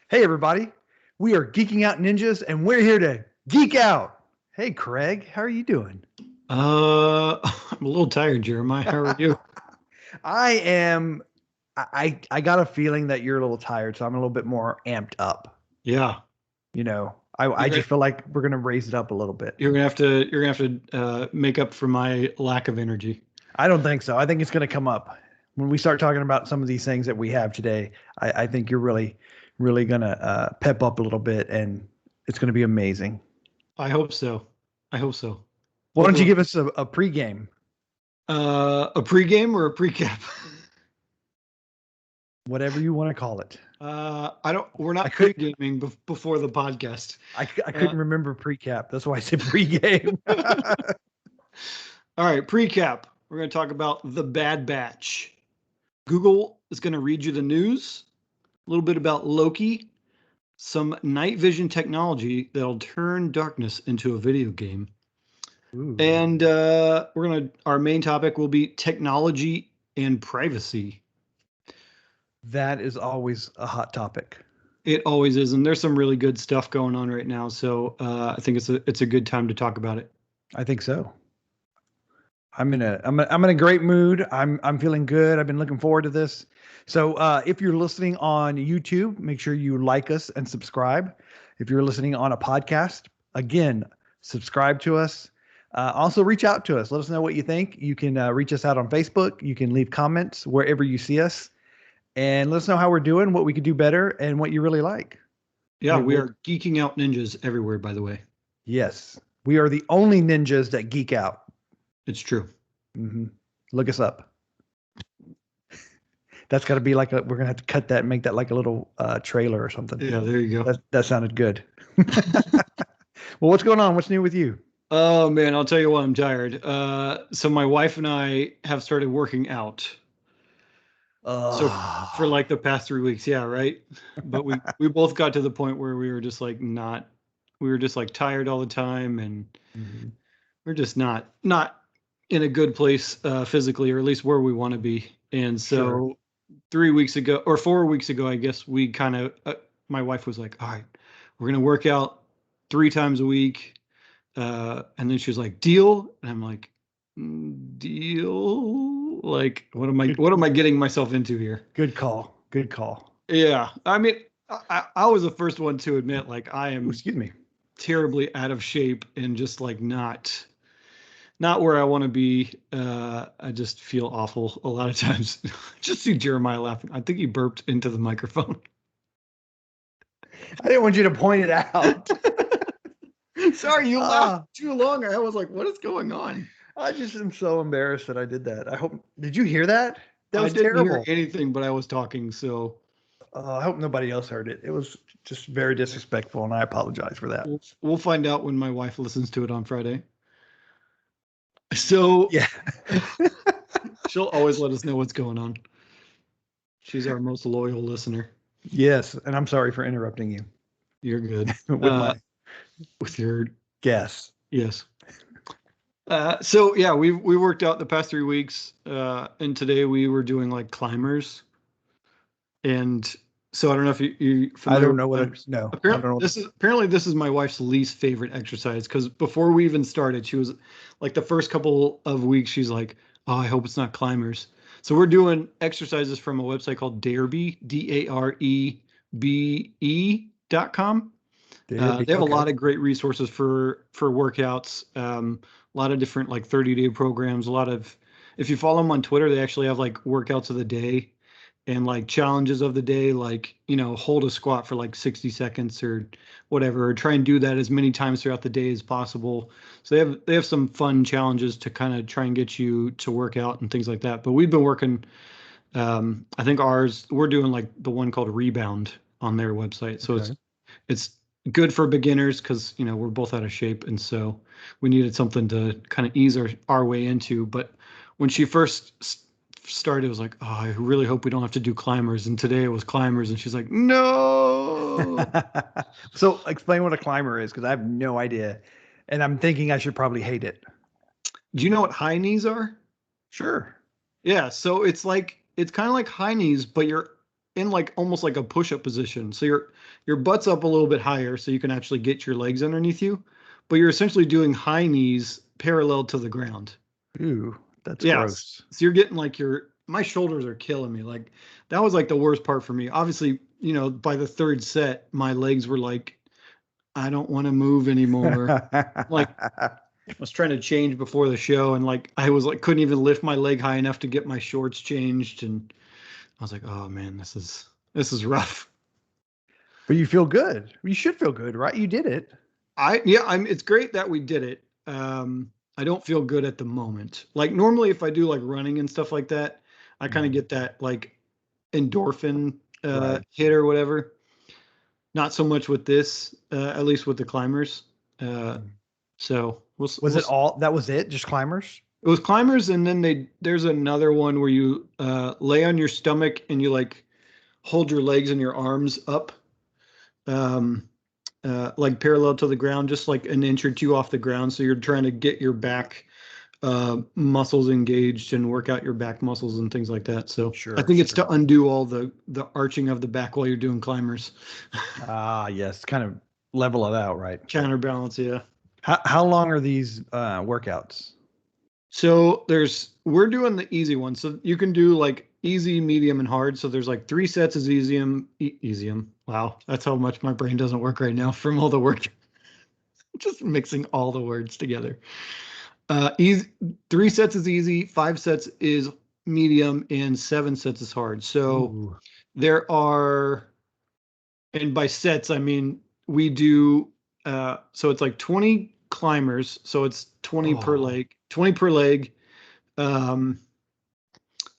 Hey, everybody. We are Geeking Out Ninjas, and we're here to geek out. Hey, Craig, how are you doing? I'm a little tired, Jeremiah. How are you? I am. I got a feeling that you're a little tired, so I'm a little bit more amped up. Yeah, I you're gonna, just feel like we're gonna raise it up a little bit. you're gonna have to make up for my lack of energy. I don't think so. I think it's gonna come up when we start talking about some of these things that we have today. I think you're really gonna pep up a little bit, and it's gonna be amazing. I hope so. I hope so. Why don't you Hopefully, give us a pregame, a pregame or a precap. whatever you want to call it? I don't. We're I not could pregaming before the podcast. I Uh, couldn't remember pre-cap. That's why I said pre-game. all right, precap. We're gonna talk about the Bad Batch. Google is gonna read you the news. A little bit about Loki. Some night vision technology that'll turn darkness into a video game. Ooh, And our main topic will be technology and privacy. that is always a hot topic. It always is, and there's some really good stuff going on right now. So I think it's a good time to talk about it. I think so. I'm in a great mood. I'm feeling good. I've been looking forward to this. So if you're listening on YouTube, make sure you like us and subscribe. If you're listening on a podcast, again, subscribe to us. Also, reach out to us. Let us know what you think. You can reach us out on Facebook. You can leave comments wherever you see us, and let us know how we're doing, what we could do better, and what you really like. Yeah, We we will. are geeking out ninjas everywhere. By the way, Yes, we are the only ninjas that geek out. it's true. hmm Look us up. That's got to be like we're gonna have to cut that and make that like a little trailer or something. Yeah, there you go. That sounded good. Well, what's going on? What's new with you? Oh man, I'll tell you what, I'm tired. So my wife and I have started working out. So for Oh, like the past 3 weeks, yeah, right. But we both got to the point where we were just like not, we were just like tired all the time, and mhm. we're just not in a good place physically, or at least where we want to be. And Sure. so 3 weeks ago or 4 weeks ago, I guess we kind of my wife was like, "All right, we're gonna work out 3 times a week," and then she was like, "Deal," and I'm like, "Deal? Like, Good, what am I getting myself into here?" good call. Good call. Yeah, I mean, I was the first one to admit, like, I Ooh, am excuse me. terribly out of shape and just like not where I want to be. I just feel awful a lot of times. Just see Jeremiah laughing. I think he burped into the microphone. I didn't want you to point it out. Sorry, you laughed Ah, too long. I was like, what is going on? I just am so embarrassed that I did that. I hope. Did you hear that? That I was didn't hear terrible. anything, but I was talking. So I hope nobody else heard it. It was just very disrespectful, and I apologize for that. we'll find out when my wife listens to it on Friday. So Yeah. she'll always let us know what's going on. She's our most loyal listener. Yes, and I'm sorry for interrupting you You're good. with my With your guess. yes. So yeah, we worked out the past 3 weeks, and today we were doing like climbers, and so I don't know if you I familiar don't with know what I climbers. no, I don't Apparently, know. this is my wife's least favorite exercise because before we even started, she was like the first couple of weeks, she's like, "Oh, I hope it's not climbers." So we're doing exercises from a website called Darebe, DAREBE.com. There be They have a okay. lot of great resources for workouts. A lot of different like 30-day programs. A lot of if you follow them on Twitter, they actually have like workouts of the day and like challenges of the day, like hold a squat for like 60 seconds or whatever, or try and do that as many times throughout the day as possible. So they have some fun challenges to kind of try and get you to work out and things like that. But we've been working. I think ours we're doing like the one called Rebound on their website. So Okay. it's good for beginners because we're both out of shape, and so we needed something to kind of ease our way into. But when she first started, it was like, oh, I really hope we don't have to do climbers. And today it was climbers, and she's like, no. So explain what a climber is because I have no idea. And I'm thinking I should probably hate it. Do you know what high knees are? Sure. Yeah, so it's kind of like high knees, but in like almost like a push-up position. So your butt's up a little bit higher so you can actually get your legs underneath you, but you're essentially doing high knees parallel to the ground. Ooh, that's Yes. gross. So you're getting like my shoulders are killing me. Like that was like the worst part for me. Obviously, by the third set, my legs were like, I don't want to move anymore. Like I was trying to change before the show and like I was like couldn't even lift my leg high enough to get my shorts changed and I was like, oh man, this is rough. But you feel good. You should feel good, right? You did it. It's great that we did it. I don't feel good at the moment. Like normally if I do like running and stuff like that, I kind of Mhm. get that like endorphin Right. hit or whatever. Not so much with this, at least with the climbers. Uh, Mhm. so Was it all that was it? Just climbers? it was climbers, and then there's another one where you lay on your stomach and you like hold your legs and your arms up, um, like parallel to the ground, just like an inch or two off the ground. So you're trying to get your back muscles engaged and work out your back muscles and things like that. So I Sure, think it's sure. to undo all the arching of the back while you're doing climbers. Ah, yes, kind of level it out, right? Counterbalance, yeah. How long are these workouts? So we're doing the easy one. So you can do like easy, medium, and hard. So there's like 3 sets of easium. Wow, that's how much my brain doesn't work right now from all the work. Just mixing all the words together. Easy, 3 sets is easy, 5 sets is medium, and 7 sets is hard. So Ooh. there are, and by sets I mean we do. So it's like 20 climbers. So it's 20 per Oh, leg. 20 per leg. Um,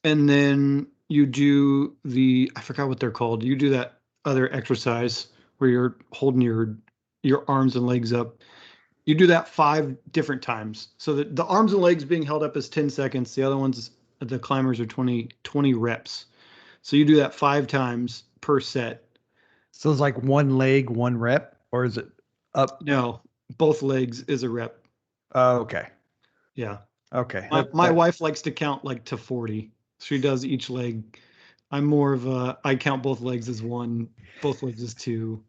and then you do I forgot what they're called. You do that other exercise where you're holding your arms and legs up. You do that 5 different times. So the arms and legs being held up is 10 seconds. The other ones, the climbers are 20 reps. So you do that 5 times per set. so it's like one leg, one rep, or is it up? No, both legs is a rep. Oh, okay, Yeah. okay. My wife likes to count like to 40. She does each leg. I'm more of I count both legs as one, both legs as two.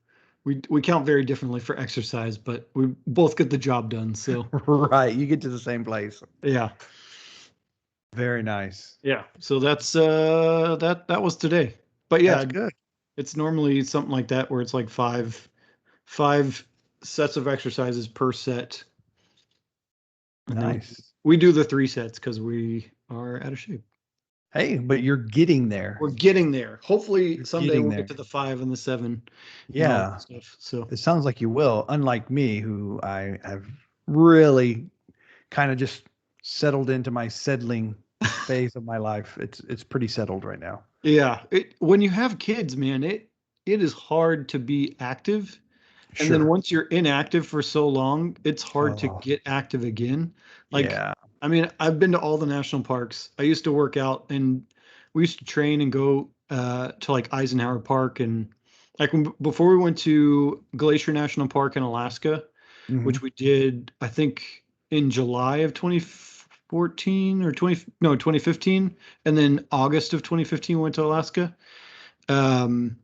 We count very differently for exercise, but we both get the job done. So right. You get to the same place. yeah. Very nice. Yeah. So that's that was today. But That's yeah, good. it's normally something like that where it's like five sets of exercises per set. And then Nice. we do the 3 sets because we are out of shape. Hey, but you're getting there. We're getting there. Hopefully You're someday getting we'll get there. to the 5 and the 7 and all that Yeah. stuff. So It sounds like you will, unlike me, who I have really kind of just settled into my settling phase of my life. It's pretty settled right now. yeah, when you have kids, man, it is hard to be active. And then Sure. once you're inactive for so long, it's hard to Oh, get active again. Like, yeah. I mean, I've been to all the national parks. I used to work out and we used to train and go to like Eisenhower Park and like before we went to Glacier National Park in Alaska, which Hmm. we did, I think in July of 2014 or 2015, and then August of 2015 we went to Alaska. Um,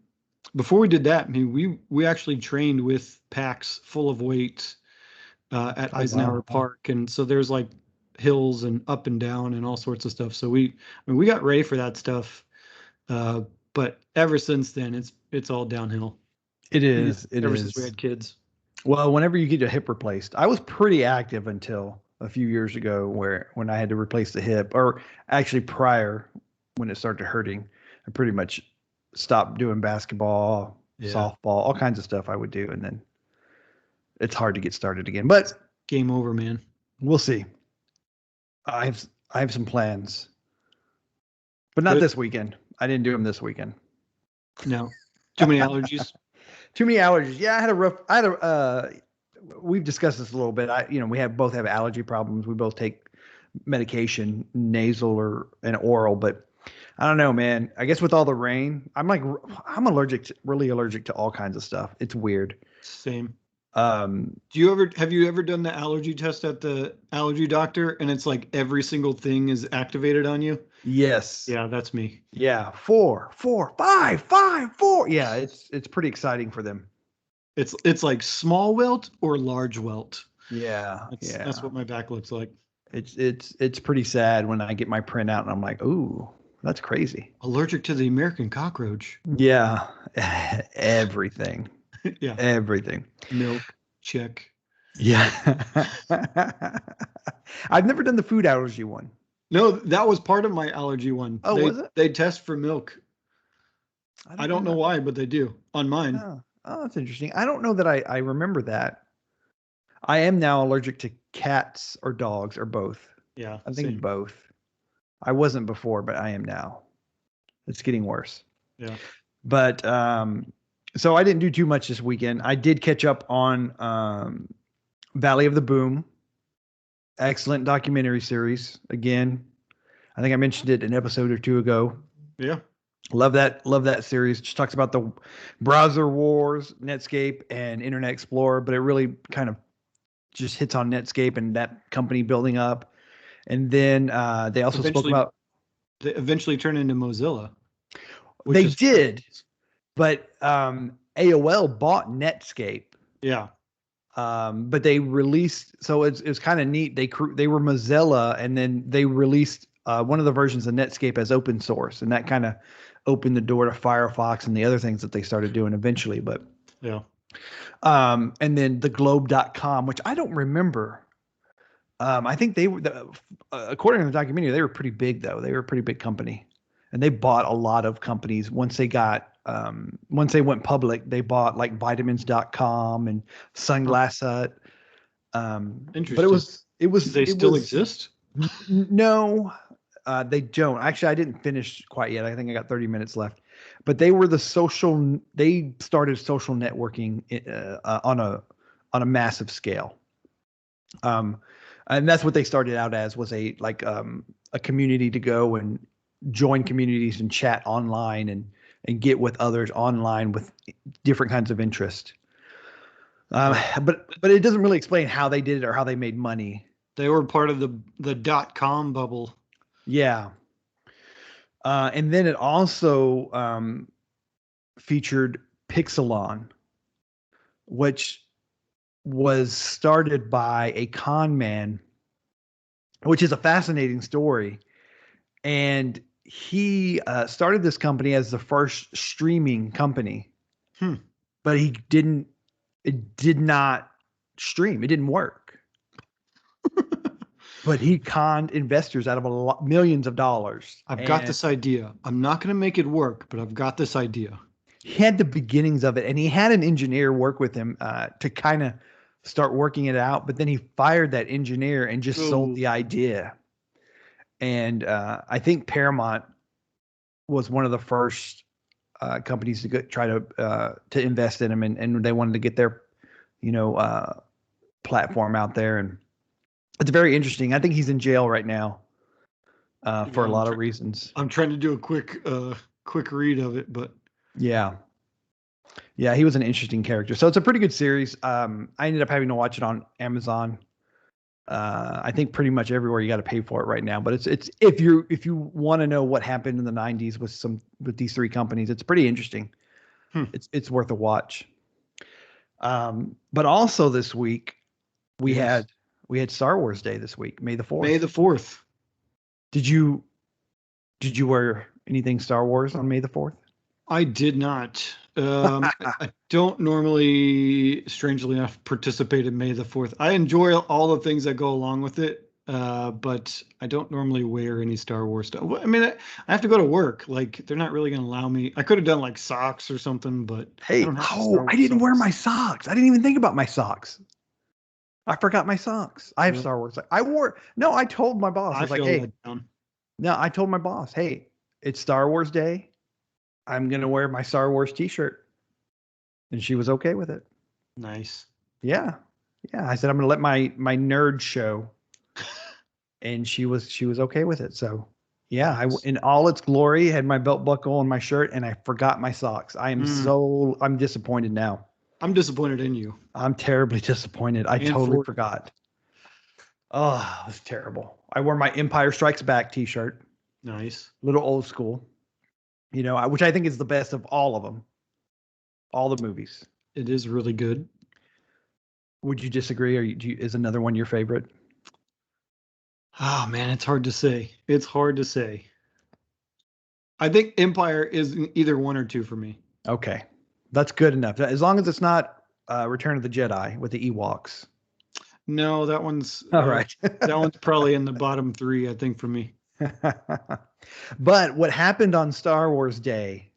Before we did that, I mean, we actually trained with packs full of weight at Oh, Eisenhower wow. Park, and so there's like hills and up and down and all sorts of stuff. So I mean, we got ready for that stuff, uh, but ever since then, it's all downhill. It is. It Ever since we is. had kids. Well, whenever you get your hip replaced, I was pretty active until a few years ago when I had to replace the hip, or actually prior when it started hurting, I pretty much stopped doing basketball, Yeah, softball, all kinds of stuff I would do. And then it's hard to get started again. But game over, man. we'll see. I have some plans, but not But this weekend. I didn't do them this weekend. no, too many allergies. Too many allergies. Yeah, I had a we've discussed this a little bit. We both have allergy problems. We both take medication, nasal or an oral, but I don't know, man. I guess with all the rain, I'm really allergic to all kinds of stuff. It's weird. Same. Um, Have you ever done the allergy test at the allergy doctor and it's like every single thing is activated on you? Yes. Yeah, that's me. Yeah. 4, 4, 5, 5, 4. Yeah, it's pretty exciting for them. It's like small welt or large welt. Yeah. That's Yeah. what my back looks like. It's pretty sad when I get my printout and I'm like, ooh, that's crazy. Allergic to the American cockroach. Yeah. Everything. Yeah. Everything. Milk, check. Yeah. I've never done the food allergy one. No, that was part of my allergy one. Oh, was it? They test for milk. I I don't don't know remember. why, but they do on mine. Oh, that's interesting. I don't know that I remember that. I am now allergic to cats or dogs or both. Yeah, I think same. both. I wasn't before, but I am now. It's getting worse. Yeah. But so I didn't do too much this weekend. I did catch up on Valley of the Boom. Excellent documentary series. Again, I think I mentioned it an episode or two ago. Yeah. Love that series. Just talks about the browser wars, Netscape, and Internet Explorer, but it really kind of just hits on Netscape and that company building up. And then they also spoke Eventually about they eventually turn into Mozilla, which they is did, but AOL bought Netscape. yeah. But they released, so it's kind of neat. They were Mozilla, and then they released one of the versions of Netscape as open source, and that kind of opened the door to Firefox and the other things that they started doing eventually. But Yeah. and then the globe.com, which I don't remember. I think they were, according to the documentary, they were pretty big though. They were a pretty big company, and they bought a lot of companies once they went public. They bought like vitamins.com and Huh. Sunglass Hut. But Interesting. Do they it still was exist? no, they don't. Actually, I didn't finish quite yet. I think I got 30 minutes left. But they were they started social networking on a massive scale. Um, and that's what they started out as, was a community to go and join communities and chat online and get with others online with different kinds of interest. Yeah. But it doesn't really explain how they did it or how they made money. They were part of the .com bubble. Yeah. And then it also featured Pixelon, which was started by a con man, which is a fascinating story. And he started this company as the first streaming company, Hmm. but it did not stream. It didn't work. But he conned investors out of millions of dollars. I've got And this idea. I'm not going to make it work, but I've got this idea. he had the beginnings of it, and he had an engineer work with him to kind of start working it out. But then he fired that engineer and just sold Oh, the idea. And I think Paramount was one of the first companies to try to invest in him, and they wanted to get their platform out there. And it's very interesting. I think he's in jail right now for yeah, a lot of reasons. I'm trying to do a quick read of it, but Yeah. Yeah, he was an interesting character. So it's a pretty good series. I ended up having to watch it on Amazon. I think pretty much everywhere you got to pay for it right now. But it's if you want to know what happened in the '90s with these three companies, it's pretty interesting. hmm, It's worth a watch. But also this week we yes. had we had Star Wars Day this week, May the May 4th. the 4th. Did you wear anything Star Wars on May the 4th? I did not. I don't normally, strangely enough, participate in May the 4th. I enjoy all the things that go along with it, but I don't normally wear any Star Wars stuff. I mean, I have to go to work. Like, they're not really going to allow me. I could have done like socks or something, but I Hey, don't have Star I Wars didn't wear socks. my socks. I didn't even think about my socks. I forgot my socks. I have Really? Star Wars. I wore, no, I told my boss, I I was like, feel hey, let down. no, I told my boss, hey, it's Star Wars Day. I'm going to wear my Star Wars t-shirt. And she was okay with it. Nice. Yeah. Yeah. I said, I'm going to let my nerd show. And she was okay with it. So yeah, Nice. in all its glory, had my belt buckle and my shirt, and I forgot my socks. I'm disappointed now. I'm disappointed in you. I'm terribly disappointed. I And totally for forgot. Oh, it was terrible. I wore my Empire Strikes Back t-shirt. Nice. little old school. Which I think is the best of all of them, all the movies. It is really good. Would you disagree, or is another one your favorite? Oh man, it's hard to say. It's hard to say. I think Empire is either one or two for me. Okay, that's good enough. As long as it's not Return of the Jedi with the Ewoks. No, that one's All right. that one's probably in the bottom three, I think, for me. But what happened on Star Wars Day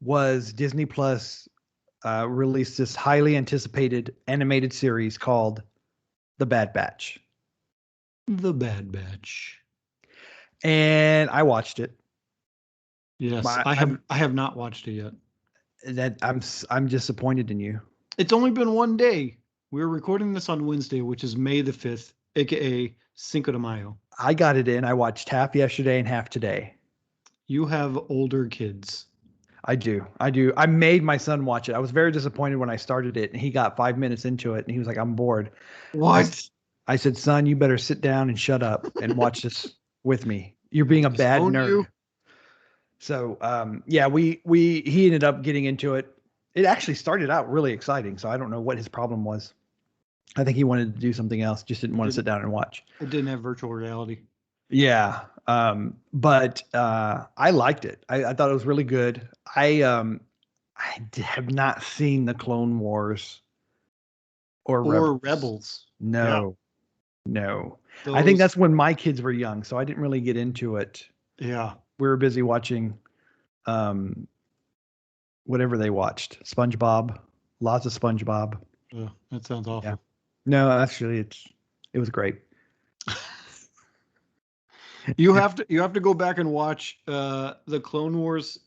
was Disney Plus released this highly anticipated animated series called The Bad Batch. The Bad Batch. And I watched it. Yes, My- I I'm- have not watched it yet. That I'm disappointed in you. It's only been one day. We're recording this on Wednesday, which is May the 5th, aka Cinco de Mayo. I got it in. I watched half yesterday and half today. You have older kids. I do. I made my son watch it. I was very disappointed when I started it, and he got 5 minutes into it, and he was like, "I'm bored." What? I said, "Son, you better sit down and shut up and watch this with me. You're being a bad Disown nerd." you? So, yeah, he ended up getting into it. It actually started out really exciting. So I don't know what his problem was. I think he wanted to do something else, just didn't want to sit down and watch. It didn't have virtual reality. Yeah. But I liked it. I thought it was really good. Have not seen the Clone Wars or Rebels. No, no. Those, I think that's when my kids were young, so I didn't really get into it. Yeah. We were busy watching whatever they watched. SpongeBob, lots of SpongeBob. Oh, that sounds awful. Yeah. No, actually it was great. You have to go back and watch the Clone Wars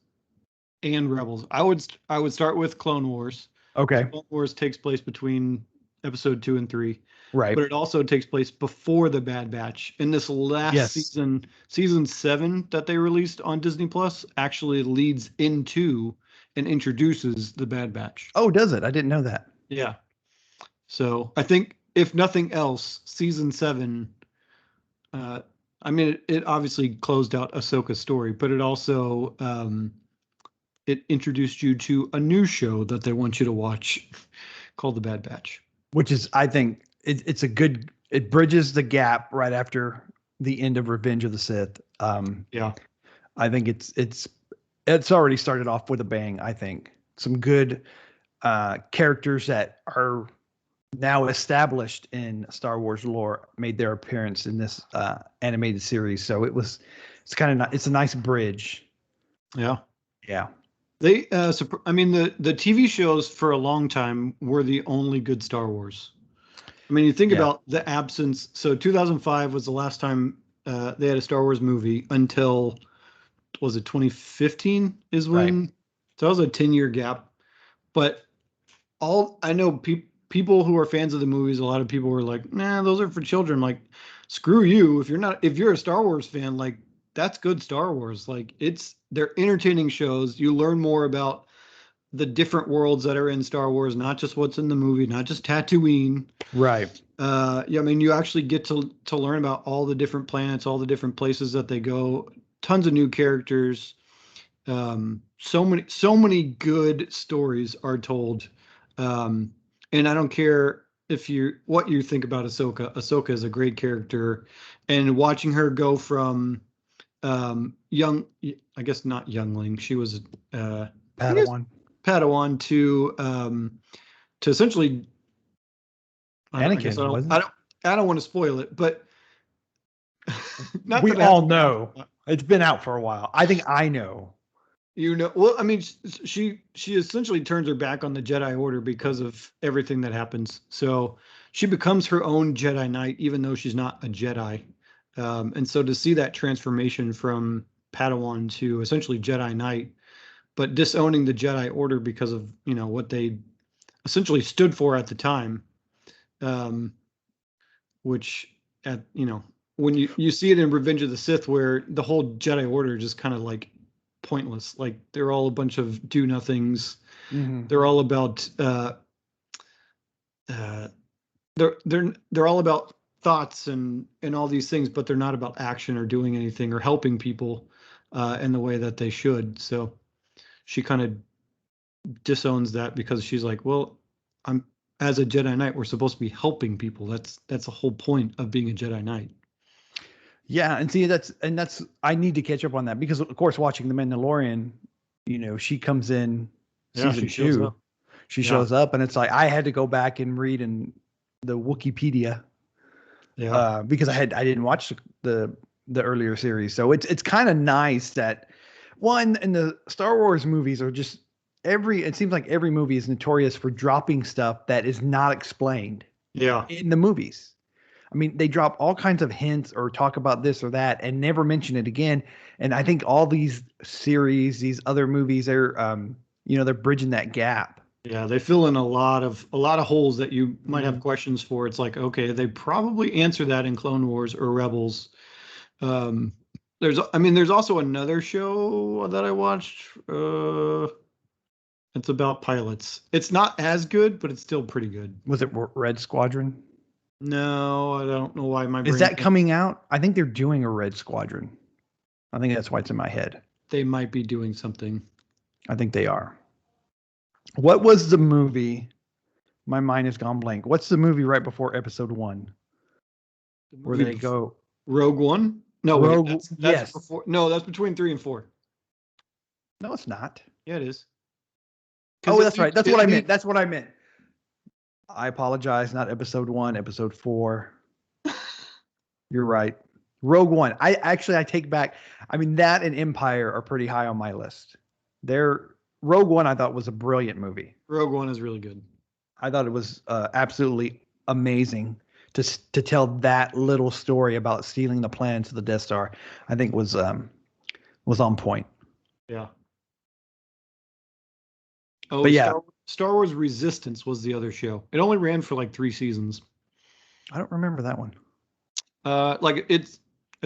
and Rebels. I would start with Clone Wars. Okay. Clone Wars takes place between episode 2 and 3. Right. But it also takes place before the Bad Batch. In this last season 7 that they released on Disney Plus actually leads into and introduces the Bad Batch. Oh, does it? I didn't know that. Yeah. So I think if nothing else, season 7, I mean, it obviously closed out Ahsoka's story, but it also it introduced you to a new show that they want you to watch called The Bad Batch. Which is, I think, it's a good. It bridges the gap right after the end of Revenge of the Sith. Yeah, I think it's already started off with a bang. I think some good characters that are now established in Star Wars lore made their appearance in this animated series. So it's kind of it's a nice bridge. Yeah. They I mean, the TV shows for a long time were the only good Star Wars. I mean, you think about the absence. So 2005 was the last time they had a Star Wars movie until, was it 2015 is when? Right. So that was a 10-year gap. But I know people who are fans of the movies, a lot of people were like, nah, those are for children. Like, screw you. If you're a Star Wars fan, like, that's good Star Wars. Like, they're entertaining shows. You learn more about the different worlds that are in Star Wars, not just what's in the movie, not just Tatooine. Right. Yeah, I mean, you actually get to learn about all the different planets, all the different places that they go, tons of new characters. So many good stories are told. And I don't care what you think about Ahsoka. Ahsoka is a great character, and watching her go from young, I guess not youngling, she was Padawan to essentially Anakin. I don't want to spoil it, but we all know it's been out for a while. I think I know. Well, I mean, she essentially turns her back on the Jedi Order because of everything that happens. So she becomes her own Jedi Knight, even though she's not a Jedi. And so to see that transformation from Padawan to essentially Jedi Knight, but disowning the Jedi Order because of what they essentially stood for at the time, which when you see it in Revenge of the Sith, where the whole Jedi Order just kind of like pointless, like they're all a bunch of do nothings. Mm-hmm. They're all about they're all about thoughts and all these things, but they're not about action or doing anything or helping people in the way that they should. So she kind of disowns that because she's like, well, I'm as a Jedi Knight, we're supposed to be helping people. That's the whole point of being a Jedi Knight. Yeah, and see that's I need to catch up on that because of course watching The Mandalorian, she comes in Yeah, season she shows 2. up. She Yeah. shows up and it's like I had to go back and read in the Wikipedia Yeah. because I didn't watch the earlier series. So it's kind of nice that one and the Star Wars movies are just it seems like every movie is notorious for dropping stuff that is not explained Yeah. in the movies. I mean, they drop all kinds of hints or talk about this or that and never mention it again. And I think all these series, these other movies, they're bridging that gap. Yeah, they fill in a lot of holes that you might have questions for. It's like, okay, they probably answer that in Clone Wars or Rebels. Um, there's also another show that I watched. It's about pilots. It's not as good, but it's still pretty good. Was it Red Squadron? No, I don't know why my Is brain. that coming out? I think they're doing a Red Squadron. I think that's why it's in my head. They might be doing something. I think they are. What was the movie? My mind has gone blank. What's the movie right before episode 1? Where they go Rogue One? No, Rogue, wait, that's yes. before. No, that's between 3 and 4. No, it's not. Yeah, it is. Oh, that's right. That's what I meant. That's what I meant. I apologize. Not episode 1, episode 4. You're right. Rogue One. I take back. I mean, that and Empire are pretty high on my list. Rogue One I thought was a brilliant movie. Rogue One is really good. I thought it was absolutely amazing to tell that little story about stealing the plans to the Death Star. I think was on point. Yeah. Oh, but yeah, Star Wars Resistance was the other show. It only ran for like 3 seasons. I don't remember that one. Like it's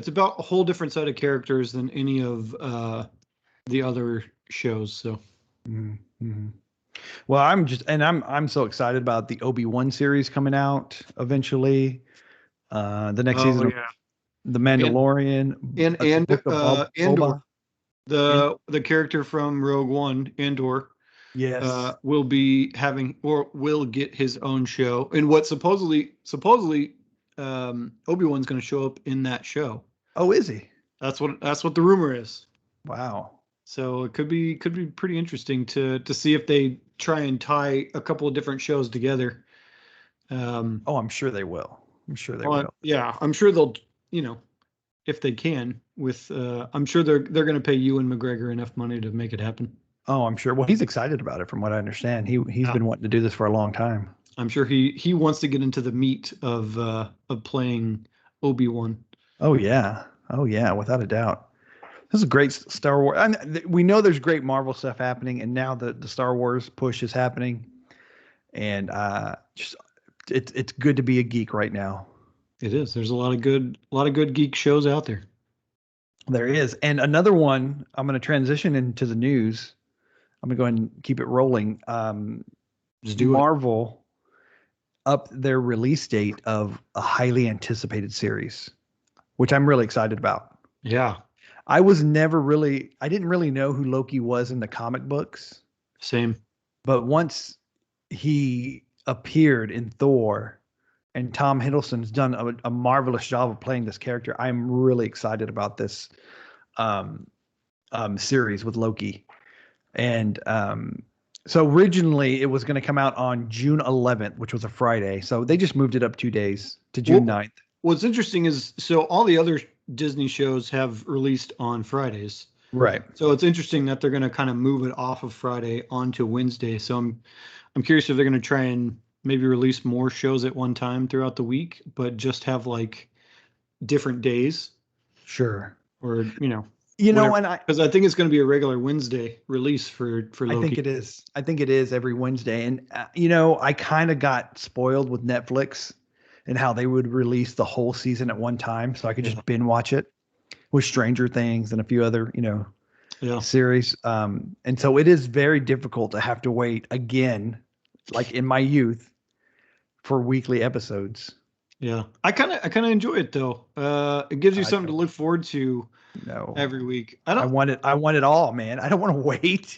about a whole different set of characters than any of the other shows. So. Mm-hmm. Well, I'm so excited about the Obi-Wan series coming out eventually. The next season of The Mandalorian and Andor, the character from Rogue One, Andor, yes, will be having or will get his own show. And what supposedly Obi-Wan's going to show up in that show. Oh, is he? That's what the rumor is. Wow. So it could be pretty interesting to see if they try and tie a couple of different shows together. I'm sure they will. I'm sure they will. Yeah, I'm sure they'll. If they can, I'm sure they're going to pay Ewan McGregor enough money to make it happen. Oh, I'm sure. Well, he's excited about it, from what I understand. He's been wanting to do this for a long time. I'm sure he wants to get into the meat of playing Obi-Wan. Oh yeah, without a doubt. This is a great Star Wars. We know there's great Marvel stuff happening, and now the Star Wars push is happening, and it's good to be a geek right now. It is. There's a lot of good geek shows out there. There is, and another one. I'm going to transition into the news. I'm going to go ahead and keep it rolling. Just do Marvel up their release date of a highly anticipated series, which I'm really excited about. Yeah. I didn't really know who Loki was in the comic books. Same. But once he appeared in Thor, and Tom Hiddleston's done a marvelous job of playing this character, I'm really excited about this series with Loki. And so originally it was going to come out on June 11th, which was a Friday. So they just moved it up 2 days to June 9th. What's interesting is, so all the other Disney shows have released on Fridays. Right. So it's interesting that they're going to kind of move it off of Friday onto Wednesday. So I'm curious if they're going to try and maybe release more shows at one time throughout the week, but just have like different days. Sure. Or, because I think it's going to be a regular Wednesday release for Loki. I think it is. I think it is every Wednesday. And, I kind of got spoiled with Netflix and how they would release the whole season at one time. So I could just binge watch it with Stranger Things and a few other, series. And so it is very difficult to have to wait again, like in my youth, for weekly episodes. Yeah. I kind of enjoy it though. It gives you I something to don't look forward to know. every week. I I don't. want it. I want it all, man. I don't want to wait.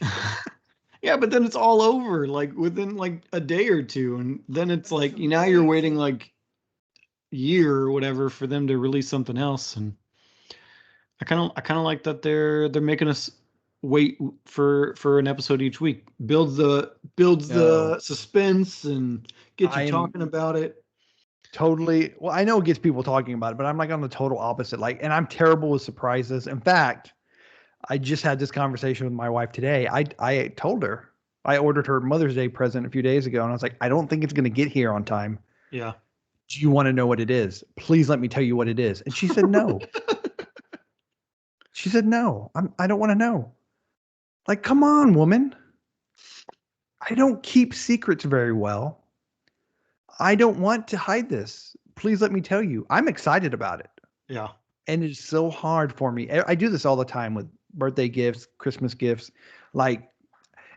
Yeah, but then it's all over like within like a day or two, and then it's like now you're waiting like year or whatever for them to release something else. And I kind of like that they're making us wait for an episode each week. Builds the No, suspense and gets you I am talking about it. totally. Well, I know it gets people talking about it, but I'm like on the total opposite. Like, and I'm terrible with surprises. In fact, I just had this conversation with my wife today. I told her I ordered her Mother's Day present a few days ago, and I was like, I don't think it's going to get here on time. Yeah. Do you want to know what it is? Please let me tell you what it is. And she said no. She said no. I don't want to know. Like, come on, woman. I don't keep secrets very well. I don't want to hide this. Please let me tell you. I'm excited about it. Yeah. And it's so hard for me. I do this all the time with birthday gifts, Christmas gifts. Like,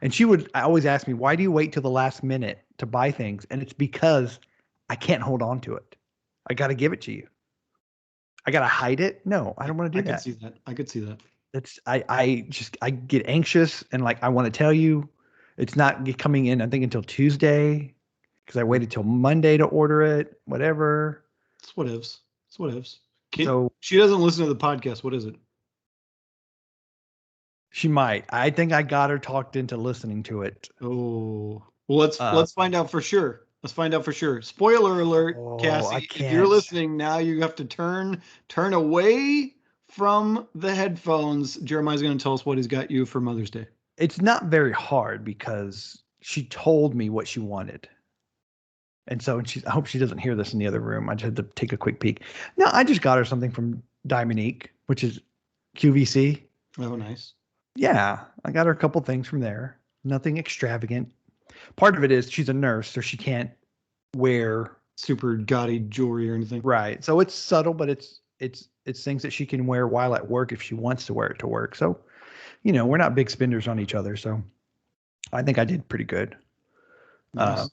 and she would always ask me, why do you wait till the last minute to buy things? And it's because I can't hold on to it. I got to give it to you. I got to hide it. No, I don't want to I do could that. see that. I could see that. I get anxious and like, I want to tell you it's not coming in, I think until Tuesday because I waited till Monday to order it, whatever. It's whatevs. It's whatevs. So She doesn't listen to the podcast. What is it? she might. I think I got her talked into listening to it. Oh, well, let's Uh, let's find out for sure. Let's find out for sure. Spoiler alert, I Cassie, if you're can't. listening now, you have to turn away from the headphones. Jeremiah's going to tell us what he's got you for Mother's Day. It's not very hard because she told me what she wanted. And so I hope she doesn't hear this in the other room. I just had to take a quick peek. No, I just got her something from Dominique, which is QVC. Oh, nice. Yeah, I got her a couple things from there. Nothing extravagant. Part of it is she's a nurse, so she can't wear Super gaudy jewelry or anything. right. So it's subtle, but it's things that she can wear while at work if she wants to wear it to work. So, we're not big spenders on each other. So I think I did pretty good. Nice.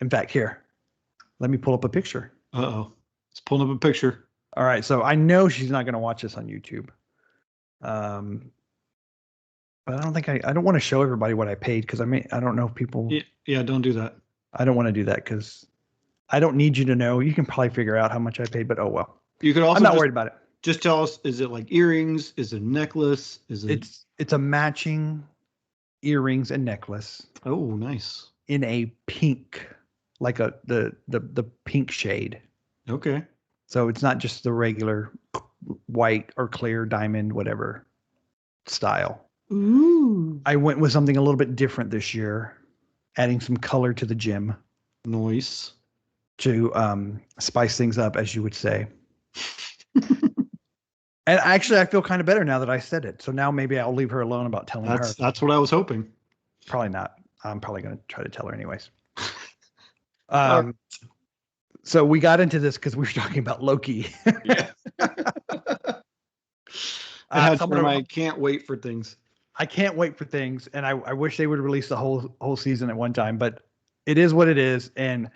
In fact, here, let me pull up a picture. Uh-oh. It's pulling up a picture. All right. So I know she's not going to watch this on YouTube. But I don't think I don't want to show everybody what I paid because I don't know if people. Yeah, don't do that. I don't want to do that because I don't need you to know. You can probably figure out how much I paid, but oh well. You could also I'm not worried about it. Just tell us, is it like earrings? Is it a necklace? Is it It's a matching earrings and necklace Oh, nice. in a pink, like the pink shade. Okay. So it's not just the regular white or clear diamond, whatever style. Ooh. I went with something a little bit different this year, adding some color to the gym Nice. to spice things up, as you would say. And actually, I feel kind of better now that I said it. So now maybe I'll leave her alone about telling her. That's what I was hoping. Probably not. I'm probably going to try to tell her anyways. Right. So we got into this because we were talking about Loki. Yeah. I can't wait for things. I can't wait for things, and I wish they would release the whole season at one time, but it is what it is, and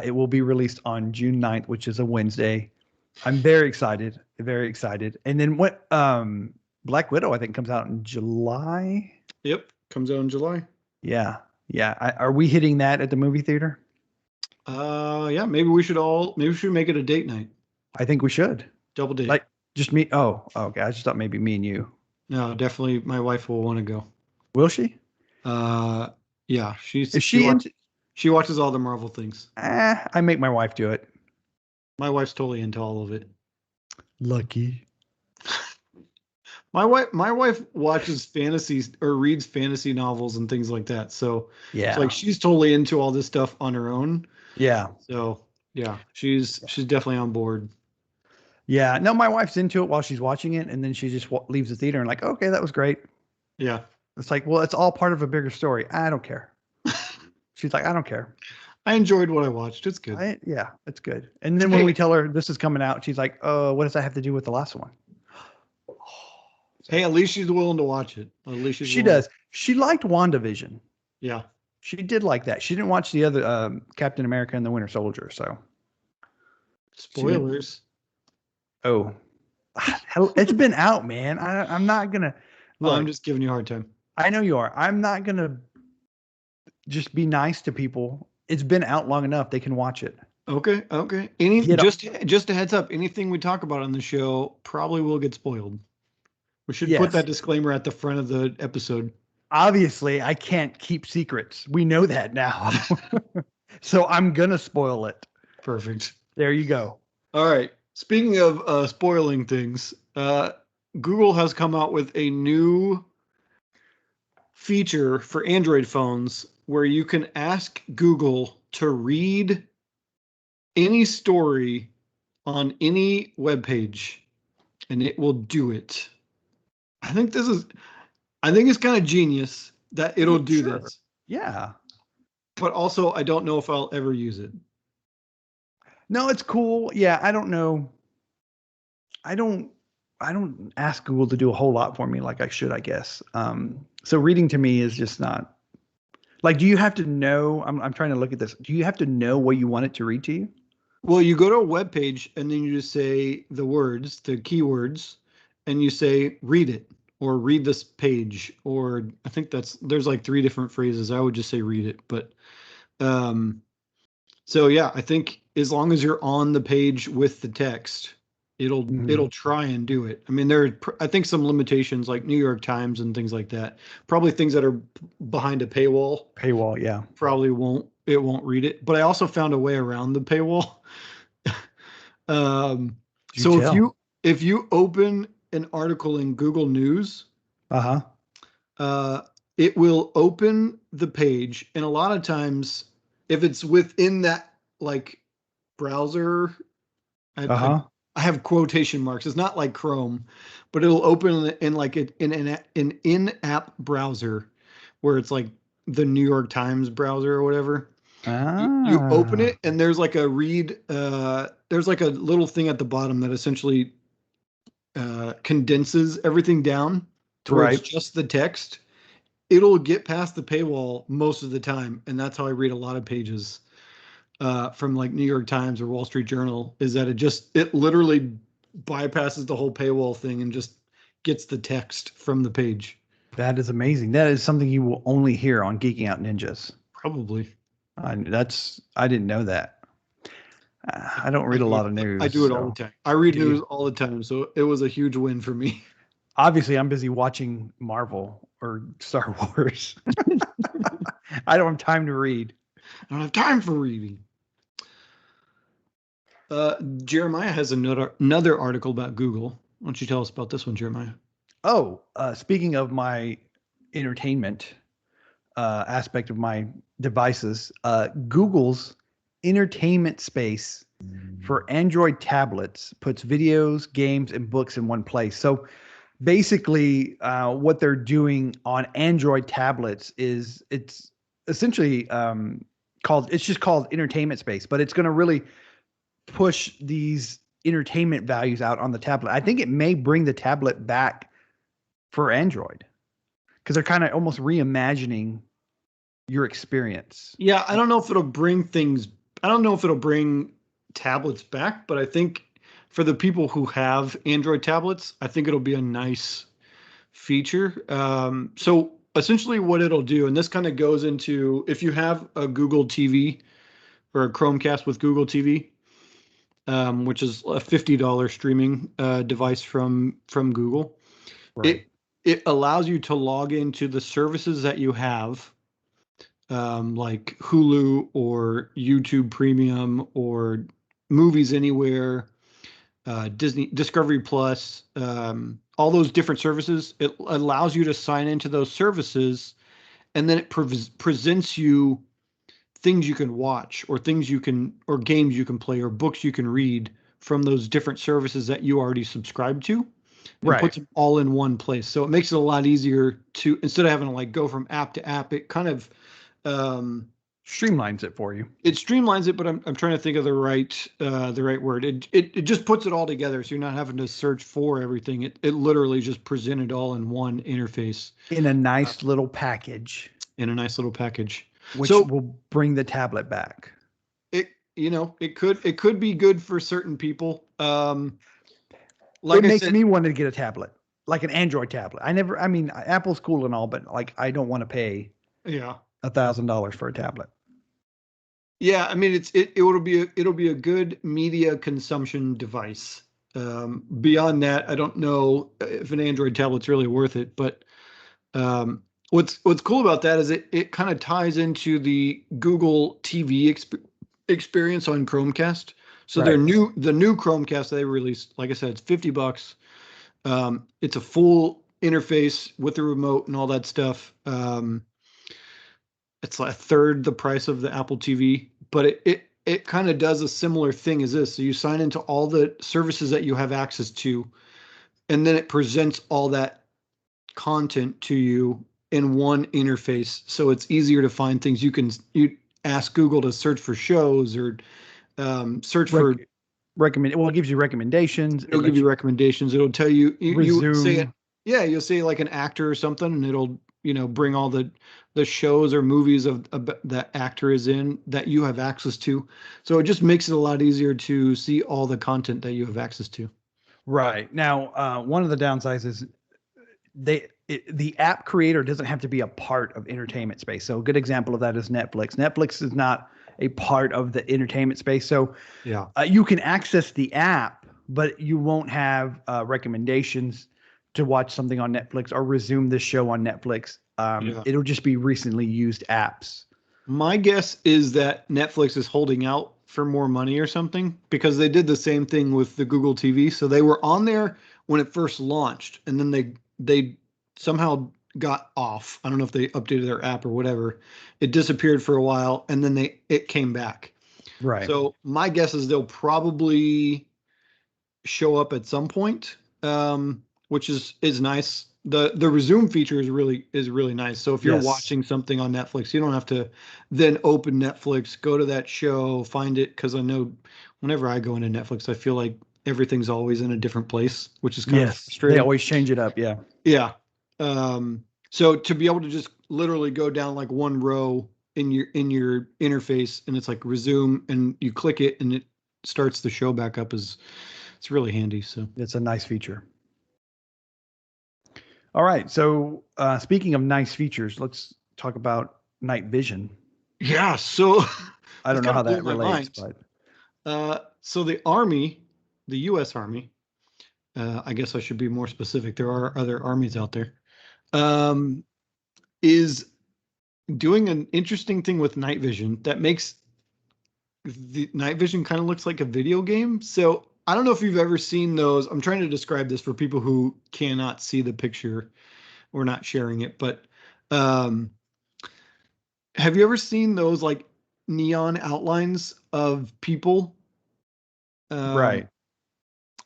it will be released on June 9th, which is a Wednesday. I'm very excited, very excited. And then what? Black Widow, I think, comes out in July. Yep, comes out in July. Yeah, yeah. Are we hitting that at the movie theater? Yeah. Maybe we should make it a date night. I think we should. Double date. Like just me. Oh, okay. I just thought maybe me and you. No, definitely. My wife will want to go. Will she? Yeah. She watches all the Marvel things. I make my wife do it. My wife's totally into all of it. Lucky. My wife watches fantasies or reads fantasy novels and things like that. So yeah, it's like she's totally into all this stuff on her own. Yeah. So yeah, she's definitely on board. Yeah. No, my wife's into it while she's watching it, and then she just leaves the theater and like, okay, that was great. Yeah. It's like, well, it's all part of a bigger story. I don't care. She's like, I don't care. I enjoyed what I watched. It's good. Yeah, it's good. And then when we tell her this is coming out, she's like, oh, what does that have to do with the last one? Hey, at least she's willing to watch it. At least she does. She liked WandaVision. Yeah. She did like that. She didn't watch the other Captain America and the Winter Soldier. So Spoilers. Oh, hell, it's been out, man. I'm not gonna I'm look. just giving you a hard time. I know you are. I'm not gonna just be nice to people. It's been out long enough. They can watch it. Okay, okay. Any Get just a heads up, anything we talk about on the show probably will get spoiled. We should put Yes. that disclaimer at the front of the episode. Obviously, I can't keep secrets. We know that now. So I'm gonna spoil it. Perfect. There you go. All right. Speaking of spoiling things, Google has come out with a new feature for Android phones where you can ask Google to read any story on any web page and it will do it. I think it's kind of genius that it'll do Sure. this. Yeah. But also I don't know if I'll ever use it. No, it's cool. Yeah, I don't know. I don't I don't ask Google to do a whole lot for me like I should, I guess. So reading to me is just not like, do you have to know? I'm trying to look at this. Do you have to know what you want it to read to you? Well, you go to a web page and then you just say the words, the keywords, and you say read it or read this page, or I think there's like three different phrases. I would just say read it, but um so yeah, I think as long as you're on the page with the text, it'll Mhm. it'll try and do it. I mean, I think some limitations like New York Times and things like that. Probably things that are behind a paywall Paywall, yeah. probably won't read it. But I also found a way around the paywall. Um, Do so tell. if you open an article in Google News, Uh-huh. uh, it will open the page, and a lot of times, if it's within that like browser, I I, Uh-huh. I have quotation marks. It's not like Chrome, but it'll open in like an in-app browser, where it's like the New York Times browser or whatever. You open Ah. it and there's like a read there's like a little thing at the bottom that essentially condenses everything down to where it's Right. just the text. It'll get past the paywall most of the time, and that's how I read a lot of pages from like New York Times or Wall Street Journal, is that it literally bypasses the whole paywall thing and just gets the text from the page. That is amazing. That is something you will only hear on Geeking Out Ninjas. Probably. I didn't know that. I don't I read a do lot it. of I news, do it all the so time. I read do you? news all the time, so it was a huge win for me. Obviously, I'm busy watching Marvel or Star Wars. I don't have time to read. I don't have time for reading. Jeremiah has another article about Google. Why don't you tell us about this one, Jeremiah? Oh, speaking of my entertainment aspect of my devices, Google's entertainment space for Android tablets puts videos, games, and books in one place. So basically, what they're doing on Android tablets is it's essentially it's just called entertainment space, but it's going to really push these entertainment values out on the tablet. I think it may bring the tablet back for Android because they're kind of almost reimagining your experience. Yeah, I don't know if it'll bring things. I don't know if it'll bring tablets back, but I think for the people who have Android tablets, I think it'll be a nice feature. So essentially, what it'll do, and this kind of goes into if you have a Google TV or a Chromecast with Google TV, which is a $50 streaming device from Google. Right. It allows you to log into the services that you have, like Hulu or YouTube Premium or Movies Anywhere, Disney Discovery Plus, all those different services. It allows you to sign into those services, and then it presents you things you can watch or or games you can play or books you can read from those different services that you already subscribe to, and Right. puts them all in one place. So it makes it a lot easier to, instead of having to like go from app to app, it kind of um, Streamlines it for you. it streamlines it, but I'm trying to think of the right word. It just puts it all together, so you're not having to search for everything. It literally just presented all in one interface In a nice little package, in a nice little package. which So will bring the tablet back. it could be good for certain people. It Like I makes said, me want to get a tablet, like an Android tablet. I mean, Apple's cool and all, but like, I don't want to pay yeah. $1,000 for a tablet. Yeah, I mean it'll be a good media consumption device. Beyond that, I don't know if an Android tablet's really worth it, but what's cool about that is it kind of ties into the Google TV experience on Chromecast. So Right. the new Chromecast they released, like I said, it's $50. It's a full interface with the remote and all that stuff. It's like a third the price of the Apple TV, but it kind of does a similar thing as this. So you sign into all the services that you have access to, and then it presents all that content to you in one interface. So it's easier to find things. You ask Google to search for shows or search for. Rec- Recommend. Well, it gives you recommendations. It It'll give lets you you recommendations. It'll tell you say it. resume. Yeah, you'll say like an actor or something, and it'll bring all the shows or movies of that actor is in that you have access to. So it just makes it a lot easier to see all the content that you have access to. Right. Now, one of the downsides is the app creator doesn't have to be a part of entertainment space. So a good example of that is Netflix. Netflix is not a part of the entertainment space. So Yeah. you can access the app, but you won't have recommendations to watch something on Netflix or resume this show on Netflix. Yeah. It'll just be recently used apps. My guess is that Netflix is holding out for more money or something because they did the same thing with the Google TV. So they were on there when it first launched, and then they somehow got off. I don't know if they updated their app or whatever. It disappeared for a while, and then it came back. Right. So my guess is they'll probably show up at some point, which is nice. The resume feature is really nice. So if you're Yes. watching something on Netflix, you don't have to then open Netflix, go to that show, find it. Because I know whenever I go into Netflix, I feel like everything's always in a different place, which is kind of Yes. They frustrating. always change it up. Yeah. Yeah. So to be able to just literally go down like one row in your interface and it's like resume and you click it and it starts the show back up is it's really handy. So It's a nice feature. All right. So speaking of nice features, let's talk about night vision. yeah, so I this don't know kind how of blew that my relates, mind. but So the Army, the U.S. Army, I guess I should be more specific. There are other armies out there. Um, is doing an interesting thing with night vision that makes the night vision kind of looks like a video game. So I don't know if you've ever seen those. I'm trying to describe this for people who cannot see the picture. We're not sharing it, but um, have you ever seen those like neon outlines of people? Um, right.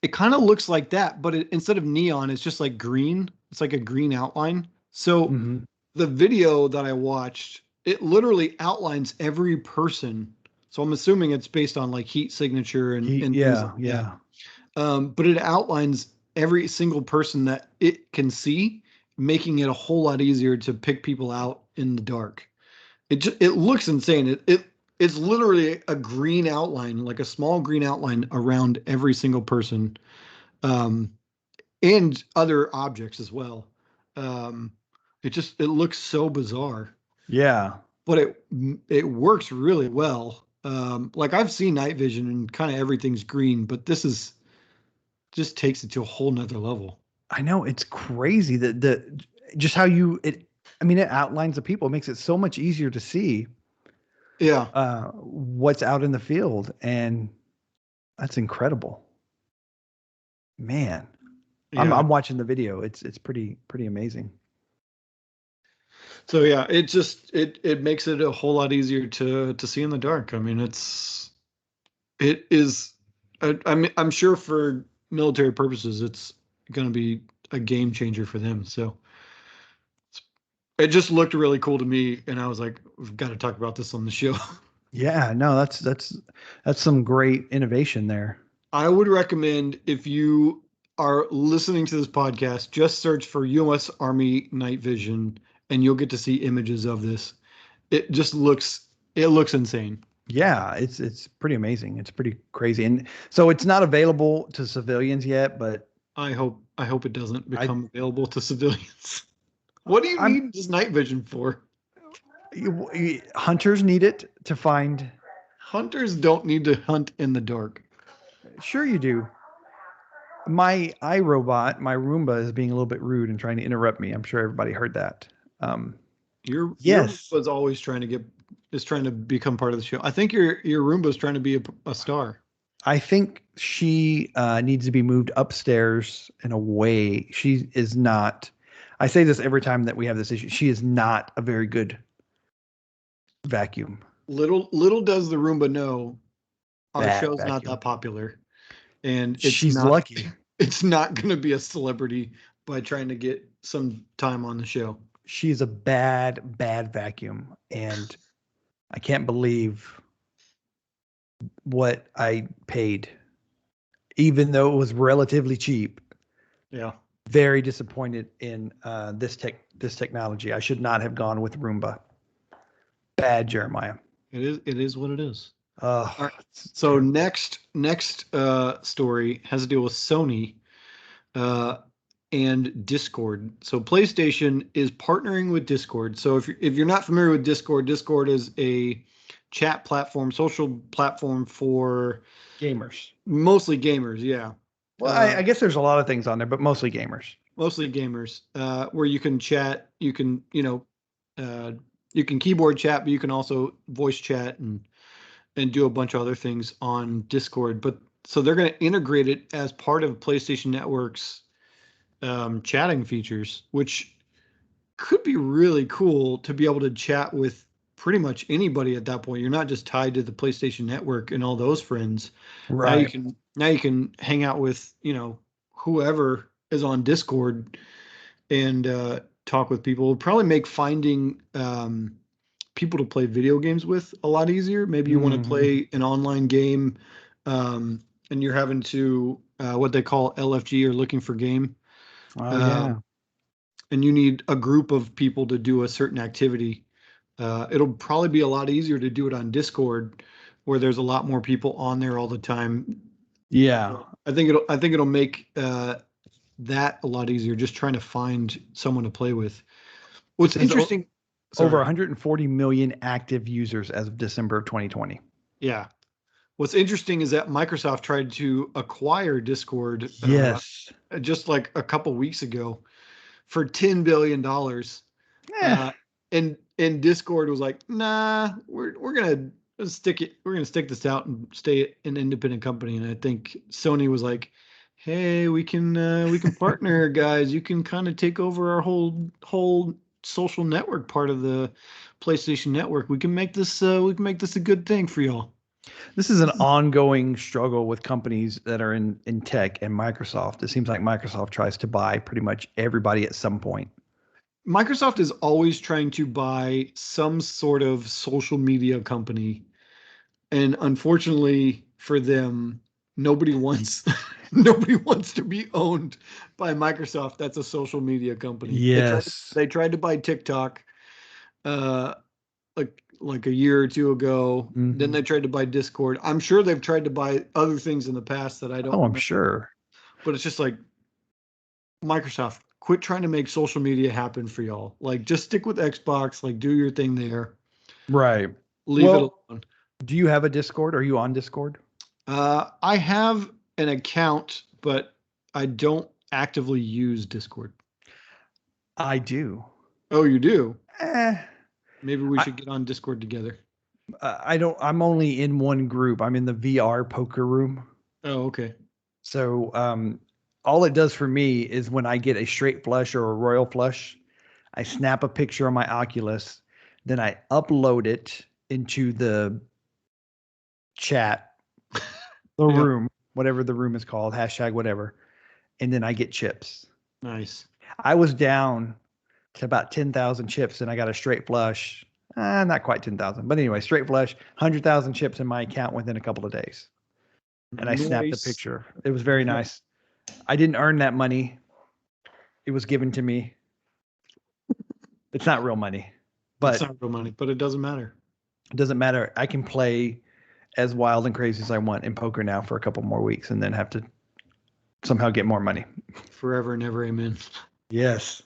it kind of looks like that, but instead of neon, it's just like green. It's like a green outline. So Hmm. the video that I watched, it literally outlines every person. So I'm assuming it's based on like heat signature and things Yeah, like that. yeah, But it outlines every single person that it can see, making it a whole lot easier to pick people out in the dark. It looks insane. It's literally a green outline, like a small green outline around every single person, um, and other objects as well. Um, it looks so bizarre, yeah. but it works really well. Like I've seen night vision and kind of everything's green, but this is just takes it to a whole nother level. I know it's crazy that the just how you it. I mean, it outlines the people. It makes it so much easier to see Yeah, what's out in the field, and that's incredible, man. yeah. I'm watching the video. It's pretty amazing. So yeah, it makes it a whole lot easier to see in the dark. I mean, it is. I'm sure for military purposes, it's going to be a game changer for them. So it just looked really cool to me, and I was like, we've got to talk about this on the show. Yeah, no, that's some great innovation there. I would recommend if you are listening to this podcast, just search for U.S. Army night vision, and you'll get to see images of this. It just looks it looks insane. Yeah, it's pretty amazing. It's pretty crazy. And so it's not available to civilians yet, but I hope it doesn't I become available to civilians. What do you I'm need this night vision for? hunters need it to find. Hunters don't need to hunt in the dark. Sure you do. My iRobot, my Roomba is being a little bit rude and trying to interrupt me. I'm sure everybody heard that. Um, Your yes, Roomba's always trying to become part of the show. I think your Roomba's trying to be a star. I think she needs to be moved upstairs and away. She is not. I say this every time that we have this issue. She is not a very good vacuum. Little does the Roomba know our Bad show's not vacuum. that popular, and She's lucky. it's not going to be a celebrity by trying to get some time on the show. She's a bad vacuum, and I can't believe what I paid, even though it was relatively cheap. Yeah, Very disappointed in this technology. I should not have gone with Roomba. Bad Jeremiah. it is what it is. Oh, All right. it's So terrible. next story has to deal with Sony uh, and Discord. So PlayStation is partnering with Discord. So if you're not familiar with Discord, Discord is a chat platform, social platform for Gamers. mostly gamers. Yeah, Well, uh, I guess there's a lot of things on there, but mostly gamers. mostly gamers, where you can chat. Uh, you can keyboard chat, but you can also voice chat and do a bunch of other things on Discord. But so they're going to integrate it as part of PlayStation Network's chatting features, which could be really cool to be able to chat with pretty much anybody at that point. You're not just tied to the PlayStation Network and all those friends. Right. Now you can hang out with, whoever is on Discord and talk with people. It'll probably make finding people to play video games with a lot easier. Maybe you want to Hmm. play an online game, and you're having to what they call LFG or looking for game. Oh Um, yeah. and you need a group of people to do a certain activity. It'll probably be a lot easier to do it on Discord, where there's a lot more people on there all the time. Yeah. I think it'll make that a lot easier. Just trying to find someone to play with. It What's says interesting? over Sorry. 140 million active users as of December of 2020. Yeah. What's interesting is that Microsoft tried to acquire Discord Yes. just like a couple weeks ago for $10 billion. Eh. And Discord was like, nah, we're gonna stick it. We're gonna stick this out and stay an independent company. And I think Sony was like, hey, we can partner, guys. You can kind of take over our whole social network part of the PlayStation Network. We can make this a good thing for y'all. This is an ongoing struggle with companies that are in tech and Microsoft. It seems like Microsoft tries to buy pretty much everybody at some point. Microsoft is always trying to buy some sort of social media company, and unfortunately for them, nobody wants nobody wants to be owned by Microsoft. That's a social media company. They tried to, Yes. they tried to buy TikTok uh like a year or two ago. Then Hmm. they tried to buy Discord. I'm sure they've tried to buy other things in the past that I don't Oh, I'm remember. sure. But it's just like Microsoft, quit trying to make social media happen for y'all. Like just stick with Xbox, like do your thing there. Right. Leave it Well, alone. do you have a Discord? Are you on Discord? I have an account, but I don't actively use Discord. I do. Oh, you do? Eh, Maybe we I should get on Discord together. I don't. I'm only in one group. I'm in the VR poker room. Oh, okay. So all it does for me is when I get a straight flush or a royal flush, I snap a picture on my Oculus, then I upload it into the chat, the Yeah, room, whatever the room is called, hashtag whatever, and then I get chips. nice. I was down to about 10,000 chips and I got a straight flush. Not quite 10,000, but anyway, straight flush, 100,000 chips in my account within a couple of days. And I snapped a Nice. picture. It was very Ni- nice. I didn't earn that money. It was given to me. It's not real money, It's but not real money, but it doesn't matter. It doesn't matter. I can play as wild and crazy as I want in poker now for a couple more weeks and then have to somehow get more money. Forever and ever, amen. Yes.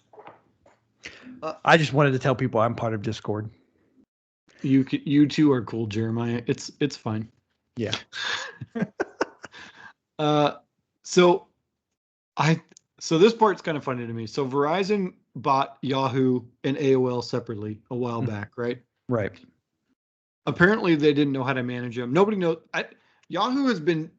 Uh, I just wanted to tell people I'm part of Discord. you two are cool, Jeremiah. It's fine. Yeah. So I so this part's kind of funny to me. So Verizon bought Yahoo and AOL separately a while back, right? Right. Apparently they didn't know how to manage them. Nobody knows. Yahoo has been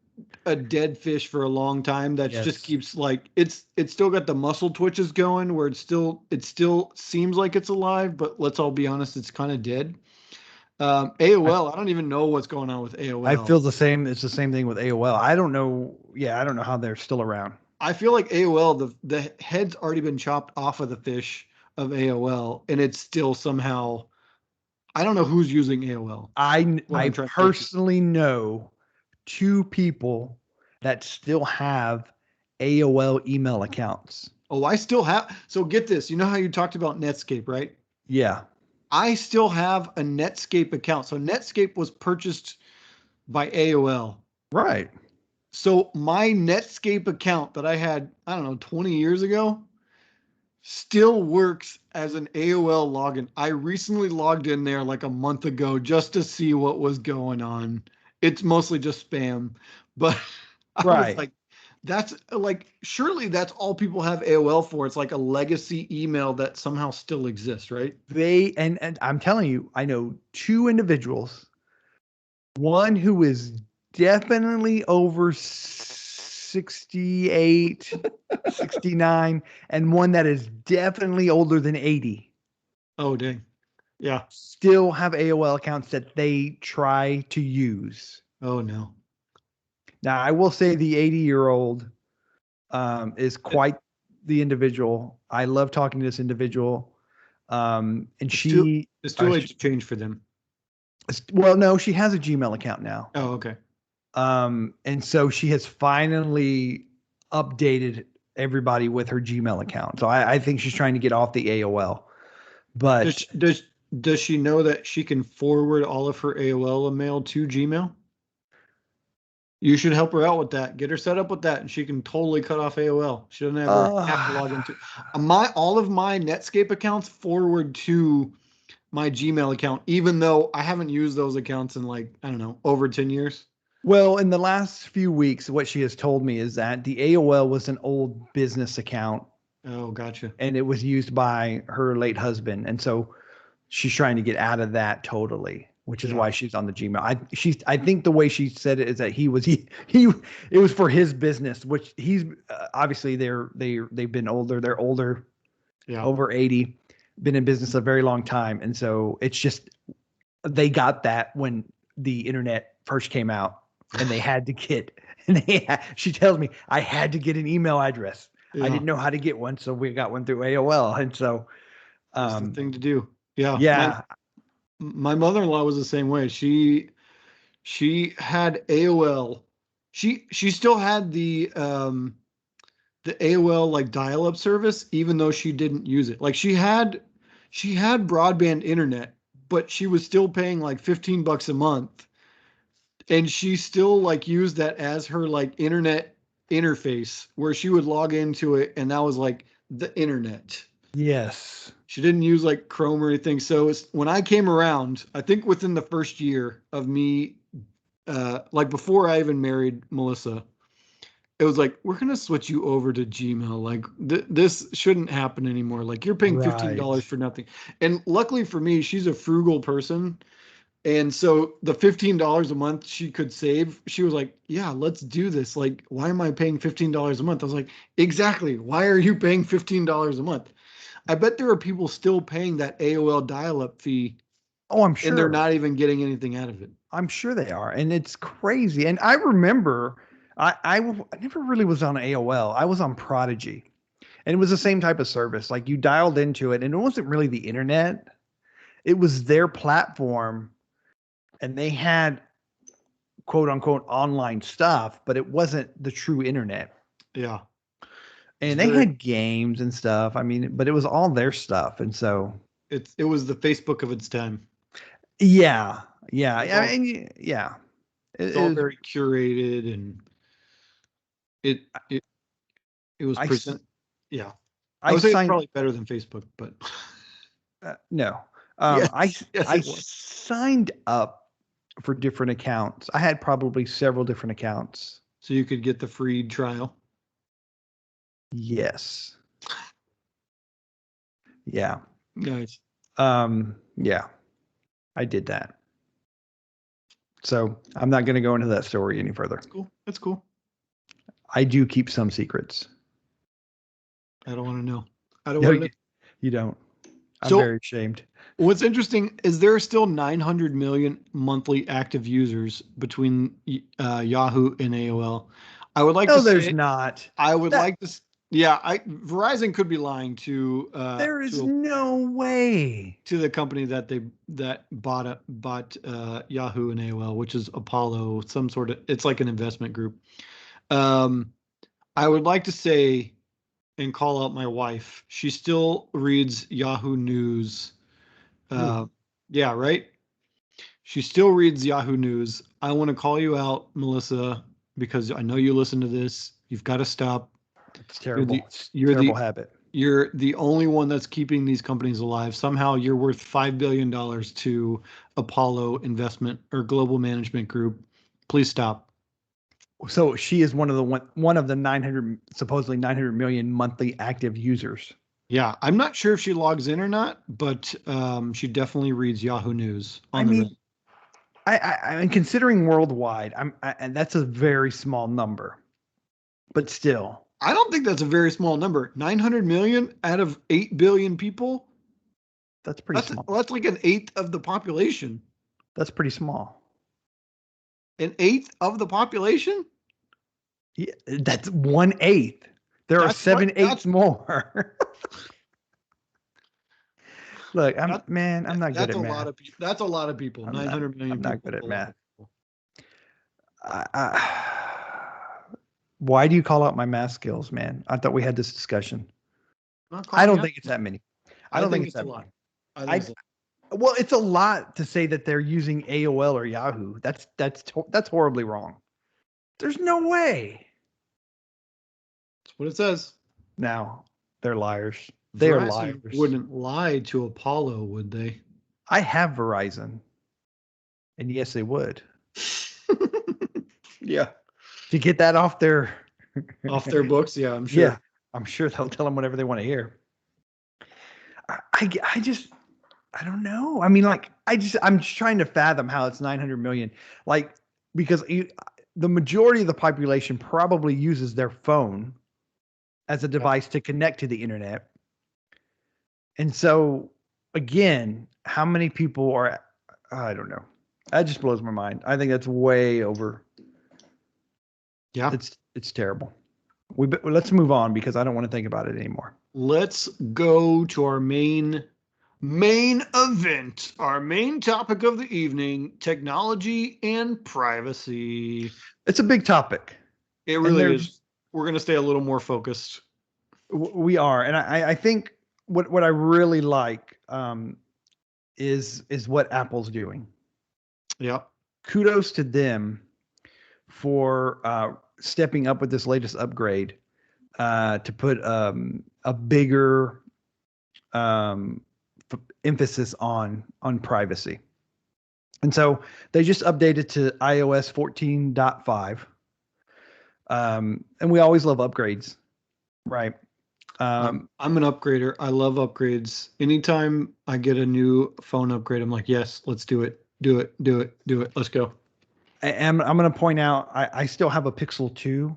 a dead fish for a long time. That Yes. just keeps like it's still got the muscle twitches going where it still seems like it's alive, but let's all be honest, it's kind of dead. AOL, I don't even know what's going on with AOL. I feel the same. It's the same thing with AOL. I don't know. Yeah, I don't know how they're still around. I feel like AOL, the head's already been chopped off of the fish of AOL, and it's still somehow. I don't know who's using AOL. I personally know two people that still have AOL email accounts. Oh, I still have. So get this. You know how you talked about Netscape, right? Yeah. I still have a Netscape account. So Netscape was purchased by AOL. Right. So my Netscape account that I had, I don't know, 20 years ago, still works as an AOL login. I recently logged in there like a month ago just to see what was going on. It's mostly just spam, but I was like, that's like, surely that's all people have AOL for. It's like a legacy email that somehow still exists, right? And I'm telling you, I know two individuals, one who is definitely over 68, 69, and one that is definitely older than 80. Oh, dang. Yeah. Still have AOL accounts that they try to use. Oh, no. Now, I will say the 80-year-old is quite the individual. I love talking to this individual. And It's she, too late to change for them. well, no, she has a Gmail account now. Oh, okay. And so she has finally updated everybody with her Gmail account. So I think she's trying to get off the AOL. But Does she know that she can forward all of her AOL mail to Gmail? You should help her out with that. Get her set up with that, and she can totally cut off AOL. She doesn't ever have to log into all of my Netscape accounts forward to my Gmail account, even though I haven't used those accounts in like, I don't know, over 10 years. Well, in the last few weeks, what she has told me is that the AOL was an old business account. Oh, gotcha. And it was used by her late husband. And so she's trying to get out of that totally, which is why she's on the Gmail. I think the way she said it is that it was for his business, which he's obviously they've been older. They're older, over 80, been in business a very long time. And so it's just, they got that when the internet first came out and they had to get, she tells me I had to get an email address. I didn't know how to get one. So we got one through AOL. And so, that's the thing to do. Yeah. Yeah. My mother-in-law was the same way. She had AOL. She still had the AOL like dial-up service, even though she didn't use it. Like she had broadband internet, but she was still paying like $15 a month. And she still like used that as her like internet interface where she would log into it, and that was like the internet. Yes. She didn't use like Chrome or anything. So when I came around, I think within the first year of me, like before I even married Melissa, it was like, we're going to switch you over to Gmail. Like this shouldn't happen anymore. Like you're paying $15 for nothing. And luckily for me, she's a frugal person. And so the $15 a month she could save, she was like, yeah, let's do this. Like, why am I paying $15 a month? I was like, exactly. Why are you paying $15 a month? I bet there are people still paying that AOL dial-up fee. Oh, I'm sure. And they're not even getting anything out of it. I'm sure they are. And it's crazy. And I remember I never really was on AOL. I was on Prodigy. And it was the same type of service. Like you dialed into it and it wasn't really the internet. It was their platform and they had quote unquote online stuff, but it wasn't the true internet. Yeah. And they had games and stuff. I mean, but it was all their stuff. And so it was the Facebook of its time. Yeah. Yeah, It's yeah, all, yeah. it's all It, very curated, and it it it was I s- present. Yeah, I I would say it's signed probably better than Facebook, but no. yes, yes, I it was. signed up for different accounts. I had probably several different accounts. So you could get the free trial. Yes. Yeah. Nice. Yeah, I did that. So I'm not going to go into that story any further. That's cool. That's cool. I do keep some secrets. I don't want to know. I don't No, want to know. you don't. I'm So very ashamed. what's interesting is there are still 900 million monthly active users between Yahoo and AOL. I would like to No, there's say, not. I would That like to, yeah, Verizon could be lying there is no way. to the company that bought Yahoo and AOL, which is Apollo, some sort of, it's like an investment group. Um, I would like to say and call out my wife. She still reads Yahoo News. Ooh, Uh, yeah, right. She still reads Yahoo News. I want to call you out, Melissa, because I know you listen to this. You've got to stop. it's You're terrible. the It's a you're terrible the habit. you're the only one that's keeping these companies alive. Somehow you're worth $5 billion to Apollo Investment or Global Management Group. Please stop. So she is one of the 900 supposedly 900 million monthly active users. Yeah, I'm not sure if she logs in or not, but she definitely reads Yahoo News I on the mean, reg. I mean, considering worldwide, and that's a very small number, but still, I don't think that's a very small number. 900 million out of 8 billion people. that's pretty That's small. that's like an eighth of the population. That's pretty small. An eighth of the population? Yeah, that's 1/8. There are That's what seven eighths more. Look, that, I'm not good that's at a lot math. of people. That's a lot of people. I'm not 900 million I'm not people good is at a lot math. of people. Why do you call out my math skills, man? I thought we had this discussion. I'm not I calling don't out. think it's that many. I I don't think think it's it's a that lot. many. I think I it's a lot. Well, it's a lot to say that they're using AOL or Yahoo. That's horribly wrong. There's no way. That's what it says. Now, they're liars. They are Verizon liars. wouldn't lie to Apollo, would they? I have Verizon, and yes, they would. Yeah. To get that off their Off their books, yeah, I'm yeah, sure. I'm sure they'll tell them whatever they want to hear. I just I don't know. I mean, like I'm just trying to fathom how it's 900 million. Like because the majority of the population probably uses their phone as a Yeah. device to connect to the internet. And so again, how many people are I don't know. That just blows my mind. I think that's way over. Yeah. It's terrible. Let's move on because I don't want to think about it anymore. Let's go to our main event, our main topic of the evening, technology and privacy. It's a big topic, It and really there's is. We're going to stay a little more focused. we are, and I think what I really like is what Apple's doing. Yeah. Kudos to them for stepping up with this latest upgrade to put a bigger um, emphasis on privacy. And so they just updated to iOS 14.5. And we always love upgrades, right? I'm an upgrader. I love upgrades. Anytime I get a new phone upgrade, I'm like, yes, let's do it. Do it. Do it. Do it. Let's go. I'm going to point out I still have a Pixel 2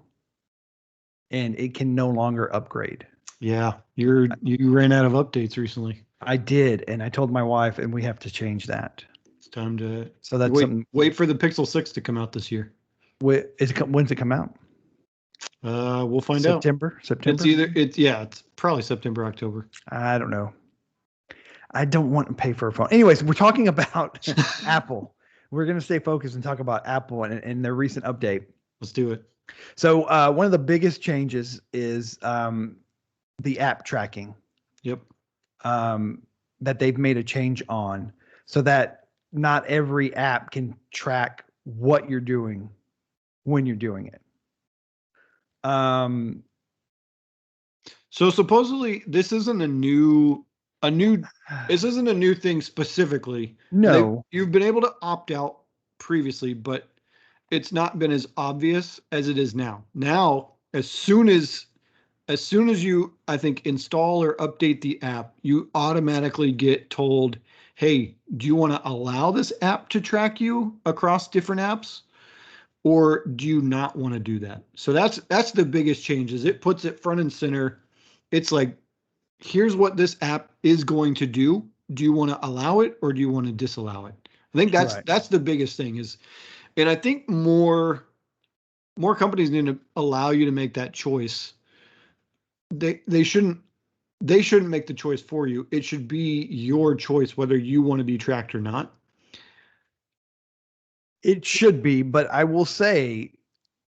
and it can no longer upgrade. Yeah. You ran out of updates recently. I did, and I told my wife, and we have to change that. It's time to So that's something. wait for the Pixel 6 to come out this year. When's it come out? We'll find out. September. It's probably September, October. I don't know. I don't want to pay for a phone. Anyways, we're talking about Apple. We're going to stay focused and talk about Apple and their recent update. Let's do it. So one of the biggest changes is the app tracking Yep. that they've made a change on, so that not every app can track what you're doing when you're doing it. So supposedly this isn't a new this isn't a new thing specifically. No. You've been able to opt out previously, but it's not been as obvious as it is now. Now, as soon as you, I think, install or update the app, you automatically get told, hey, do you want to allow this app to track you across different apps? Or do you not want to do that? So that's the biggest change is it puts it front and center. It's like, here's what this app is going to do. Do you want to allow it or do you want to disallow it? I think that's the biggest thing is, and I think more companies need to allow you to make that choice. They shouldn't make the choice for you. It should be your choice whether you want to be tracked or not. It should be, but I will say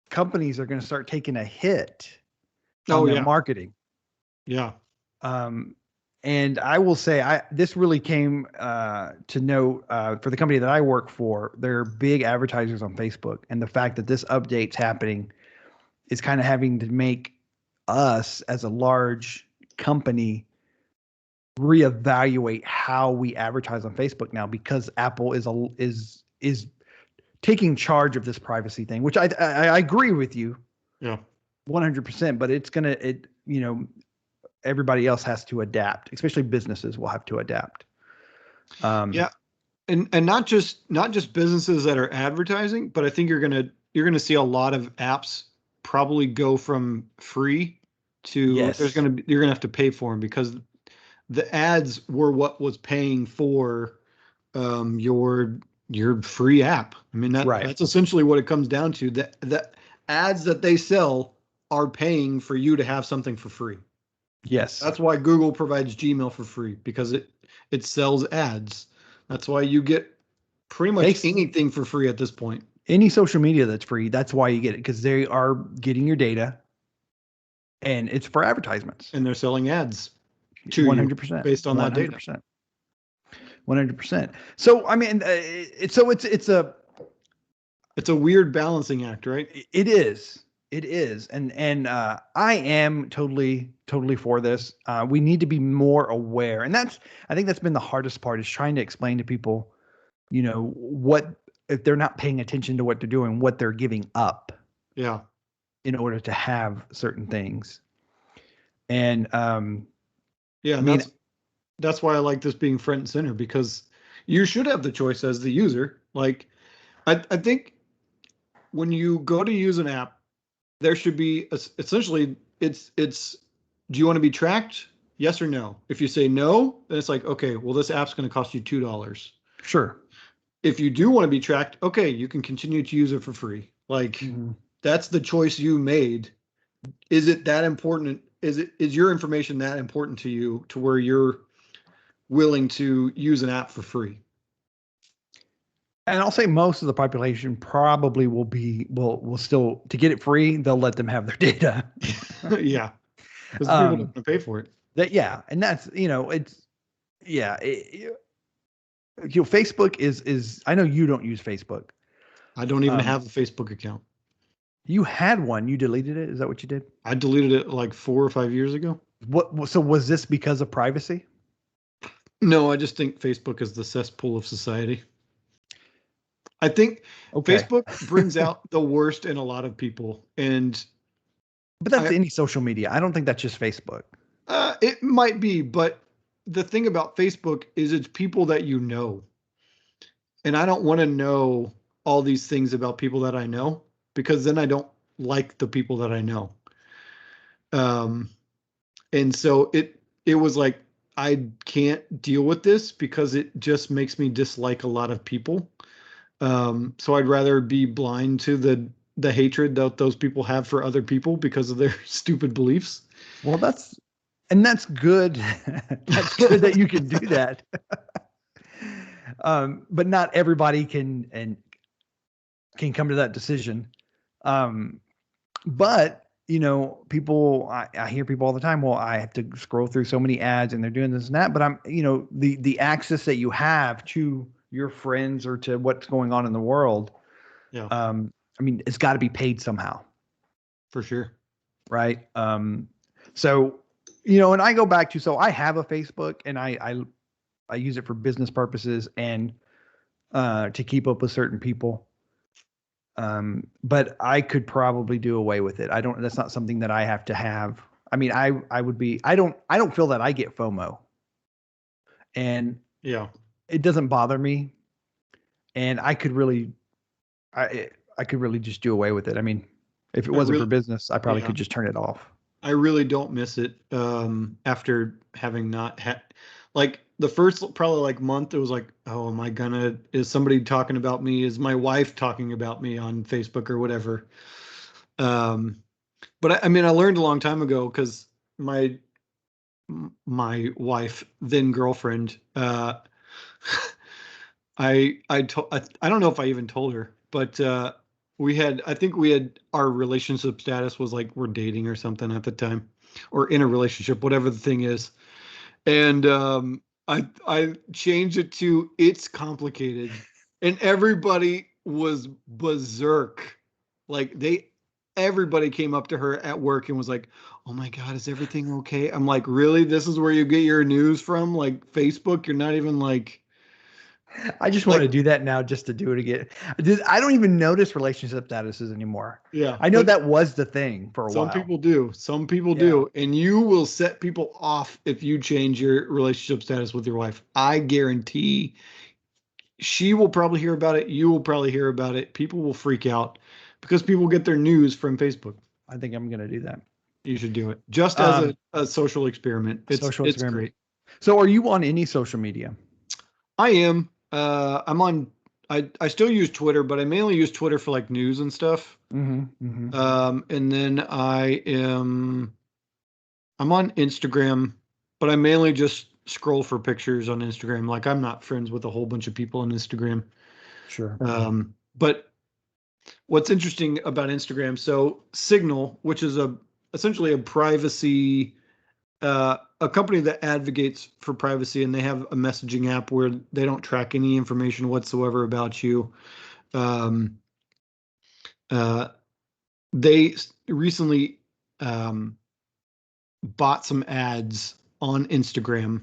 companies are going to start taking a hit on their marketing. Yeah. And I will say this really came to know for the company that I work for. They're big advertisers on Facebook, and the fact that this update's happening is kind of having to make us as a large company reevaluate how we advertise on Facebook now, because Apple is taking charge of this privacy thing, which I agree with you. Yeah. 100%, but everybody else has to adapt, especially businesses will have to adapt. Yeah. And not just businesses that are advertising, but I think you're going to see a lot of apps probably go from free to Yes. you're going to have to pay for them, because the ads were what was paying for your free app. I mean, that's essentially what it comes down to. The ads that they sell are paying for you to have something for free. Yes. That's why Google provides Gmail for free, because it sells ads. That's why you get pretty much anything for free at this point. Any social media that's free, that's why you get it, because they are getting your data and it's for advertisements. And they're selling ads to 100% you based on 100%. That data. 100%. So, I mean, it's a weird balancing act, right? It is. And I am totally for this. We need to be more aware. And I think that's been the hardest part, is trying to explain to people, what, if they're not paying attention to what they're doing, what they're giving up. Yeah. In order to have certain things. And, yeah, that's why I like this being front and center, because you should have the choice as the user. Like, I think when you go to use an app, there should be essentially it's do you want to be tracked? Yes or no? If you say no, then it's like, okay, well, this app's going to cost you $2. Sure. If you do want to be tracked, okay, you can continue to use it for free. Like, that's the choice you made. Is it that important? Is your information that important to you to where you're willing to use an app for free? And I'll say most of the population probably will still, to get it free, they'll let them have their data. Yeah. Because people don't want to pay for it. And that's, Facebook is, I know you don't use Facebook. I don't even have a Facebook account. You had one, you deleted it. Is that what you did? I deleted it like 4 or 5 years ago. So was this because of privacy? No, I just think Facebook is the cesspool of society. I think Facebook brings out the worst in a lot of people. But that's any social media. I don't think that's just Facebook. It might be, but the thing about Facebook is it's people that you know. And I don't want to know all these things about people that I know, because then I don't like the people that I know. And so it was like, I can't deal with this because it just makes me dislike a lot of people. So I'd rather be blind to the hatred that those people have for other people because of their stupid beliefs. Well, that's good. That's good that you can do that. But not everybody can come to that decision. But people, I hear people all the time, well, I have to scroll through so many ads and they're doing this and that, but the access that you have to your friends or to what's going on in the world, Yeah, I mean, it's got to be paid somehow, for sure. right? So, and I go back to, so I have a Facebook and I use it for business purposes and to keep up with certain people. But I could probably do away with it. That's not something that I have to have. I mean, I would be, I don't feel that I get FOMO, and Yeah, it doesn't bother me. And I could really just do away with it. I mean, if it I wasn't for really, business, I probably yeah, could just turn it off. I really don't miss it. After having not had, like the first probably like month, it was like, oh, am I gonna? Is somebody talking about me? Is my wife talking about me on Facebook or whatever? Um, but I mean, I learned a long time ago because my my wife, then girlfriend, I don't know if I even told her, but I think we had our relationship status was like we're dating or something at the time, or in a relationship, whatever the thing is. And I changed it to it's complicated, and everybody was berserk. Like everybody came up to her at work and was like, "Oh my God, is everything okay?" I'm like, "Really? This is where you get your news from? Like Facebook? You're not even I just want like to do that now just to do it again. I don't even notice relationship statuses anymore. yeah." I know But that was the thing for a some while. people do. Some people Yeah. do. And you will set people off if you change your relationship status with your wife. I guarantee she will probably hear about it. You will probably hear about it. People will freak out because people get their news from Facebook. I think I'm going to do that. You should do it just as Um, a social experiment. social It's experiment. great. So, are you on any social media? I am. I'm on. I still use Twitter, but I mainly use Twitter for like news and stuff. Mm-hmm. Mm-hmm. And then I'm on Instagram, but I mainly just scroll for pictures on Instagram. Like I'm not friends with a whole bunch of people on Instagram. Sure. But what's interesting about Instagram, so Signal, which is a essentially a privacy a company that advocates for privacy, and they have a messaging app where they don't track any information whatsoever about you. Um, uh, they recently um, bought some ads on Instagram.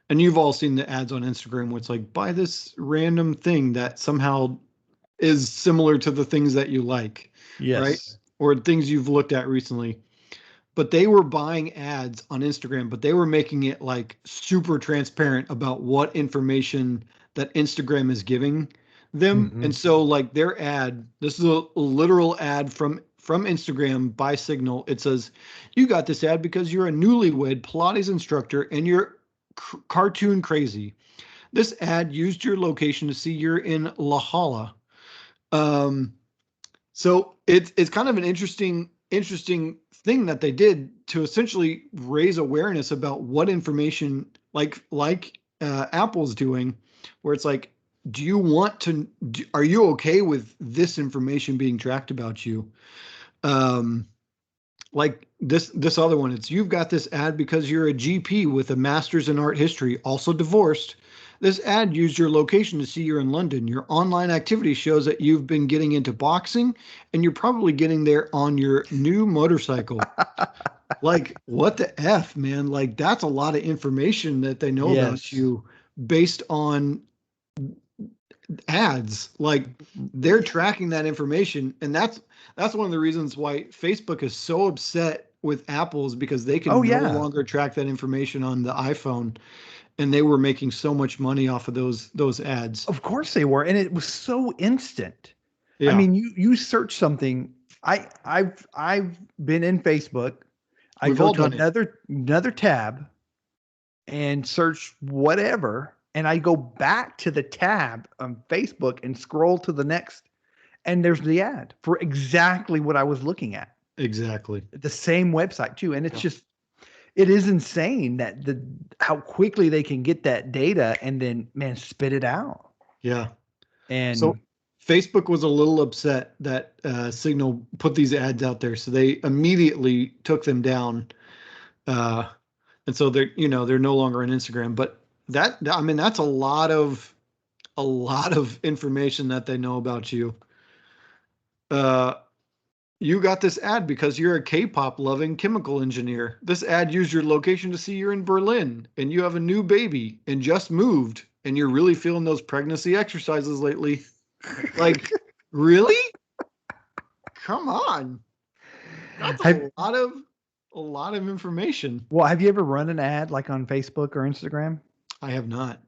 And you've all seen the ads on Instagram where it's like, buy this random thing that somehow is similar to the things that you like, right? Yes. Or things you've looked at recently. But they were buying ads on Instagram, but they were making it like super transparent about what information that Instagram is giving them. Mm-hmm. And so like their ad, this is a literal ad from Instagram by Signal. It says, "You got this ad because you're a newlywed Pilates instructor and you're cartoon crazy. This ad used your location to see you're in La Jolla." Um, so it's kind of an interesting thing that they did to essentially raise awareness about what information Apple's doing, where it's like, do you want to? Are you okay with this information being tracked about you? Um, like this other one, it's you've got this ad because you're a GP with a master's in art history, also divorced. This ad used your location to see you're in London. Your online activity shows that you've been getting into boxing and you're probably getting there on your new motorcycle. Like, what the F, man? Like, that's a lot of information that they know about Yes. you based on ads. Like, they're tracking that information. And that's one of the reasons why Facebook is so upset with Apple's because they Oh can no yeah. longer track that information on the iPhone, and they were making so much money off of those ads. Of course they were, and it was so instant. I Yeah, mean, you search something. I've been in Facebook. I we've go all to done it. another tab and search whatever, and I go back to the tab on Facebook and scroll to the next, and there's the ad for exactly what I was looking at. Exactly. The same website too, and it's Yeah. just it is insane that the how quickly they can get that data and then man spit it out. Yeah. So And Facebook was a little upset that Signal put these ads out there, so they immediately took them down. Uh, and so they're no longer on Instagram. But I mean, that's a lot of a lot of information that they know about you. Uh, you got this ad because you're a K-pop loving chemical engineer. This ad used your location to see you're in Berlin and you have a new baby and just moved and you're really feeling those pregnancy exercises lately. Like, really? Come on. That's Have a lot of information. well, have you ever run an ad like on Facebook or Instagram? I have not.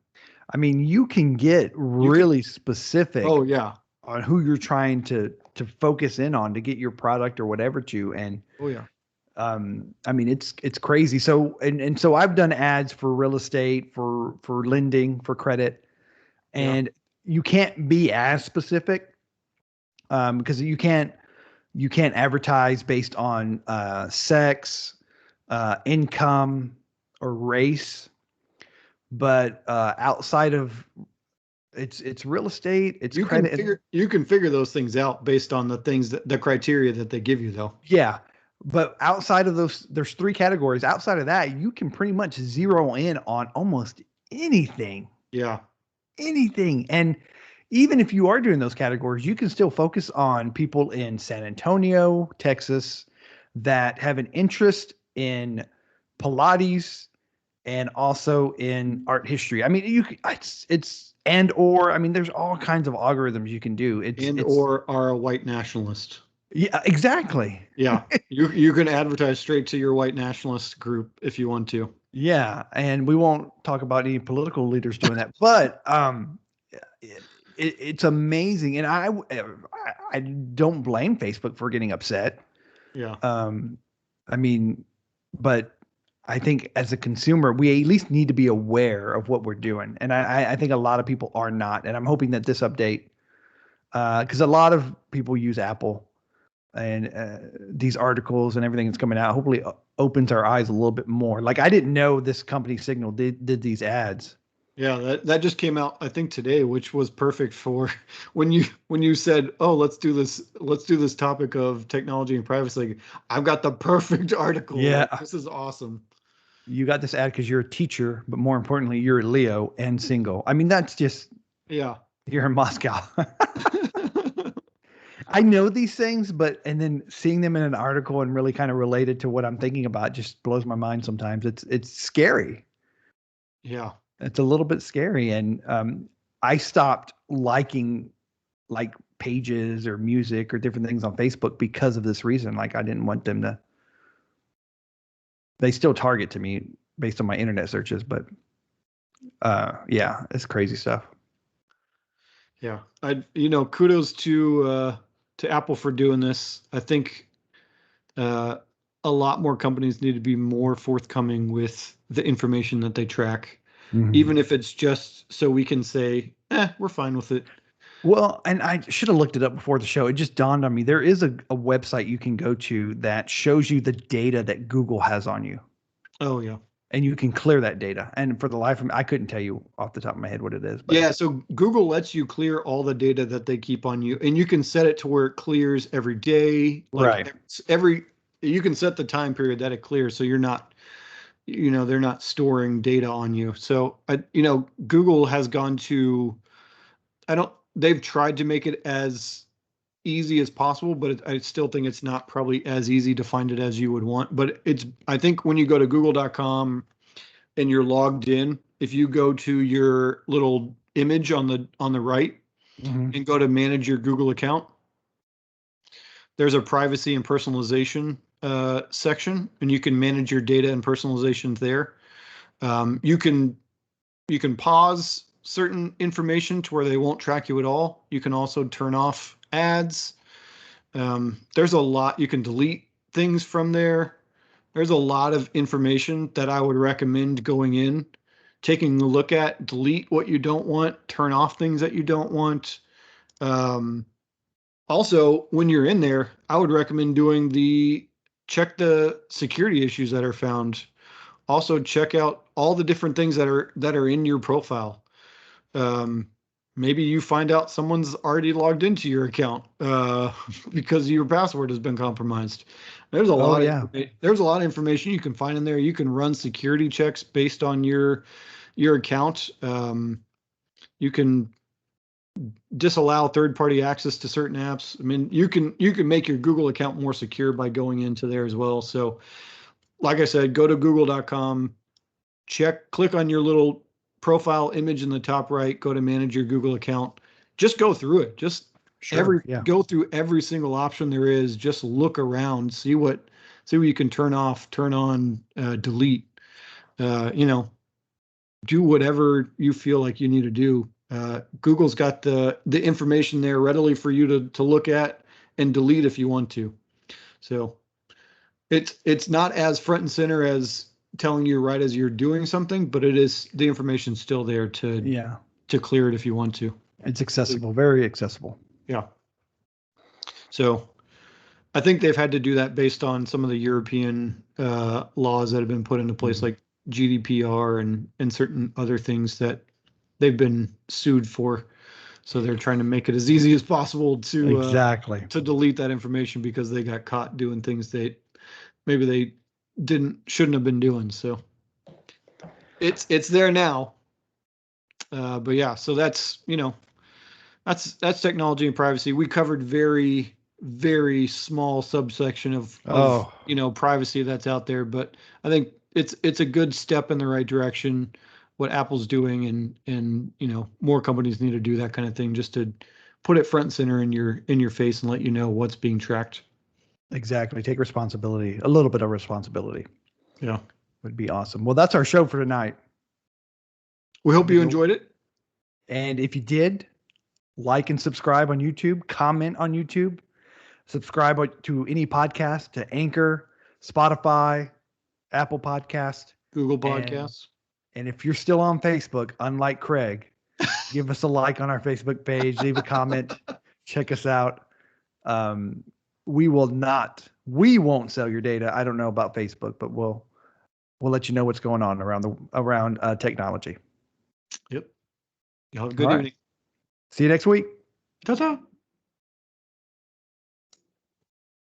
I mean, you can get You can, really specific oh yeah. on who you're trying to focus in on to get your product or whatever to. And Oh yeah. I mean, it's crazy. So and so I've done ads for real estate, for lending, for credit, Yeah. and you can't be as specific because you can't advertise based on sex, income, or race. But outside of it's real estate, it's credit, and You can figure those things out based on the things that the criteria that they give you though. yeah. But outside of those, there's three categories. Outside of that, you can pretty much zero in on almost anything, Yeah. anything. And even if you are doing those categories, you can still focus on people in San Antonio, Texas, that have an interest in Pilates and also in art history. I mean, it's and or I mean, there's all kinds of algorithms you can do. And It's or are a white nationalist. yeah, exactly. Yeah. You can advertise straight to your white nationalist group if you want to. Yeah, and we won't talk about any political leaders doing that, but it's amazing, and I don't blame Facebook for getting upset. Yeah. Um, I mean, but I think as a consumer, we at least need to be aware of what we're doing, and I think a lot of people are not, and I'm hoping that this update, because a lot of people use Apple, and these articles and everything that's coming out, hopefully opens our eyes a little bit more. Like I didn't know this company Signal did these ads. Yeah, that just came out I think today, which was perfect for when you said, "Oh, let's do this topic of technology and privacy." I've got the perfect article. Like, Yeah, this is awesome. you got this ad because you're a teacher, but more importantly, you're a Leo and single. I mean, that's just Yeah. you're in Moscow. I know these things, but and then seeing them in an article and really kind of related to what I'm thinking about just blows my mind sometimes. It's scary. Yeah. It's a little bit scary, and I stopped liking like pages or music or different things on Facebook because of this reason. Like I didn't want them to. They still target to me based on my internet searches, but yeah, it's crazy stuff. Yeah. Kudos to Apple for doing this. I think uh a lot more companies need to be more forthcoming with the information that they track, Mhm. even if it's just so we can say, we're fine with it. Well, and I should have looked it up before the show. It just dawned on me. There is a website you can go to that shows you the data that Google has on you, Oh yeah. and you can clear that data. And for the life of me, I couldn't tell you off the top of my head what it is, but Yeah, so Google lets you clear all the data that they keep on you, and you can set it to where it clears every day. right. Like every, you can set the time period that it clears, so you're not, they're not storing data on you. So Google has gone to, I don't, they've tried to make it as easy as possible, but I still think it's not probably as easy to find it as you would want. But I think when you go to google.com and you're logged in, if you go to your little image on the right Mhm. and go to manage your Google account, there's a privacy and personalization section, and you can manage your data and personalization there. You can pause certain information to where they won't track you at all. You can also turn off ads. There's a lot. You can delete things from there. There's a lot of information that I would recommend going in, taking a look at. Delete what you don't want, turn off things that you don't want. Um, Also, when you're in there, I would recommend doing the check the security issues that are found. Also, check out all the different things that are in your profile. Um, Maybe you find out someone's already logged into your account because your password has been compromised. Oh yeah. There's a lot of information you can find in there. You can run security checks based on your account. You can. disallow third-party access to certain apps. I mean, you can make your Google account more secure by going into there as well. So, like I said, go to google.com, click on your little profile image in the top right, go to manage your Google account. Just go through it. Just Sure. Yeah. go through every single option there is. Just look around, see what you can turn off, turn on, delete. Do whatever you feel like you need to do. Google's got the information there readily for you to look at and delete if you want to. So it's not as front and center as telling you right as you're doing something, but it is, the information's still there to clear it if you want to. It's accessible, very accessible. Yeah. So I think they've had to do that based on some of the European laws that have been put into place, like GDPR and certain other things that they've been sued for. So they're trying to make it as easy as possible to delete that information because they got caught doing things maybe they shouldn't have been doing. So it's there now. But yeah, so that's technology and privacy. We covered very, very small subsection of privacy that's out there, but I think it's a good step in the right direction what Apple's doing, and more companies need to do that kind of thing, just to put it front and center in your face and let you know what's being tracked. Exactly. Take responsibility, a little bit of responsibility. Yeah. Would be awesome. Well, that's our show for tonight. We hope you enjoyed it. And if you did, like and subscribe on YouTube, comment on YouTube, subscribe to any podcast, to Anchor, Spotify, Apple Podcast, Google Podcasts. And if you're still on Facebook, unlike Craig, give us a like on our Facebook page, leave a comment, check us out. We won't sell your data. I don't know about Facebook, but we'll let you know what's going on around technology. Yep. Y'all have a good evening. See you next week. Ta-ta.